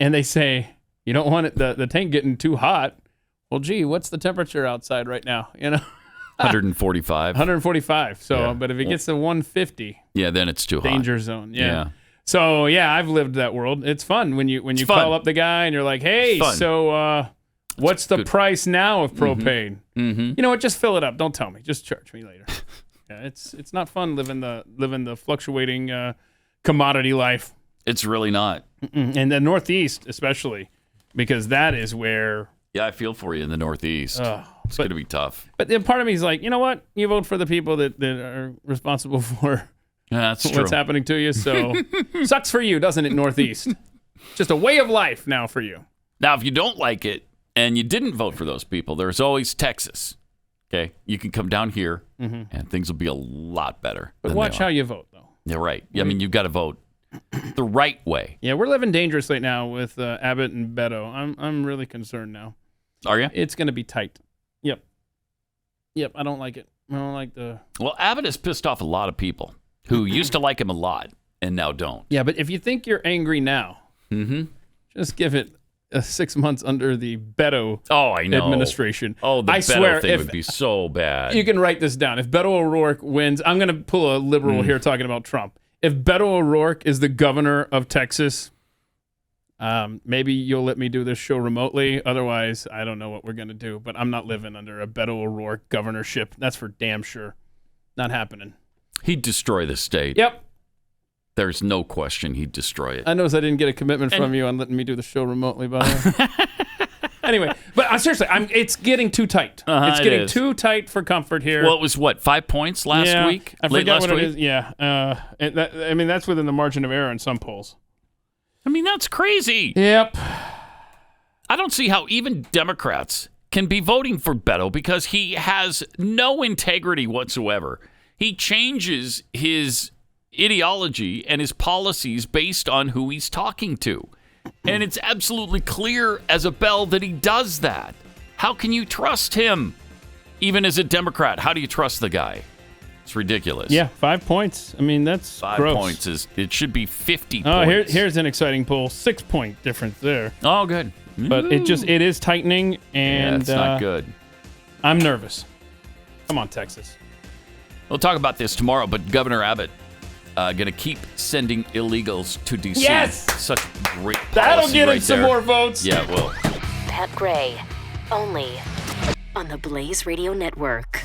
and they say you don't want it the tank getting too hot. Well, gee, what's the temperature outside right now? 145. 145. So, but if it gets to 150, then it's too hot. Danger zone. Yeah. So, I've lived that world. It's fun when you call up the guy and you're like, "Hey, so what's the price now of propane?" Mm-hmm. You know what? Just fill it up. Don't tell me. Just charge me later. It's not fun living the fluctuating commodity life. It's really not. And the Northeast, especially, because that is where. Yeah, I feel for you in the Northeast. It's going to be tough. But then part of me is like, you know what? You vote for the people that are responsible for that's what's happening to you. So sucks for you, doesn't it, Northeast? Just a way of life now for you. Now, if you don't like it and you didn't vote for those people, there's always Texas. Okay, you can come down here and things will be a lot better. But watch how you vote, though. Yeah, right. I mean, you've got to vote the right way. Yeah, we're living dangerously now with Abbott and Beto. I'm really concerned now. Are you? It's going to be tight. Yep. I don't like it. I don't like the. Well, Abbott has pissed off a lot of people who used to like him a lot and now don't. Yeah, but if you think you're angry now, just give it 6 months under the Beto administration. Oh, the I Beto swear, thing would be so bad. You can write this down. If Beto O'Rourke wins, I'm going to pull a liberal here talking about Trump. If Beto O'Rourke is the governor of Texas, maybe you'll let me do this show remotely. Otherwise, I don't know what we're going to do. But I'm not living under a Beto O'Rourke governorship. That's for damn sure. Not happening. He'd destroy the state. Yep. There's no question he'd destroy it. I noticed I didn't get a commitment from you on letting me do the show remotely, by the way. Anyway, but seriously, it's getting too tight. It's getting too tight for comfort here. Well, it was, 5 points last week? I Late forgot last what week? it is. Yeah. That's within the margin of error in some polls. I mean, that's crazy. Yep. I don't see how even Democrats can be voting for Beto because he has no integrity whatsoever. He changes his ideology and his policies based on who he's talking to. And it's absolutely clear as a bell that he does that. How can you trust him? Even as a Democrat, how do you trust the guy? It's ridiculous. Yeah, 5 points. I mean, that's 5 gross. points it should be 50 Oh, points. here's an exciting poll. 6 point difference there. Oh, good. But it is tightening, and it's not good. I'm nervous. Come on, Texas. We'll talk about this tomorrow, but Governor Abbott going to keep sending illegals to D.C. Yes! Such great policy. That'll get him right some there. more votes. Yeah, it will. Pat Gray, only on the Blaze Radio Network.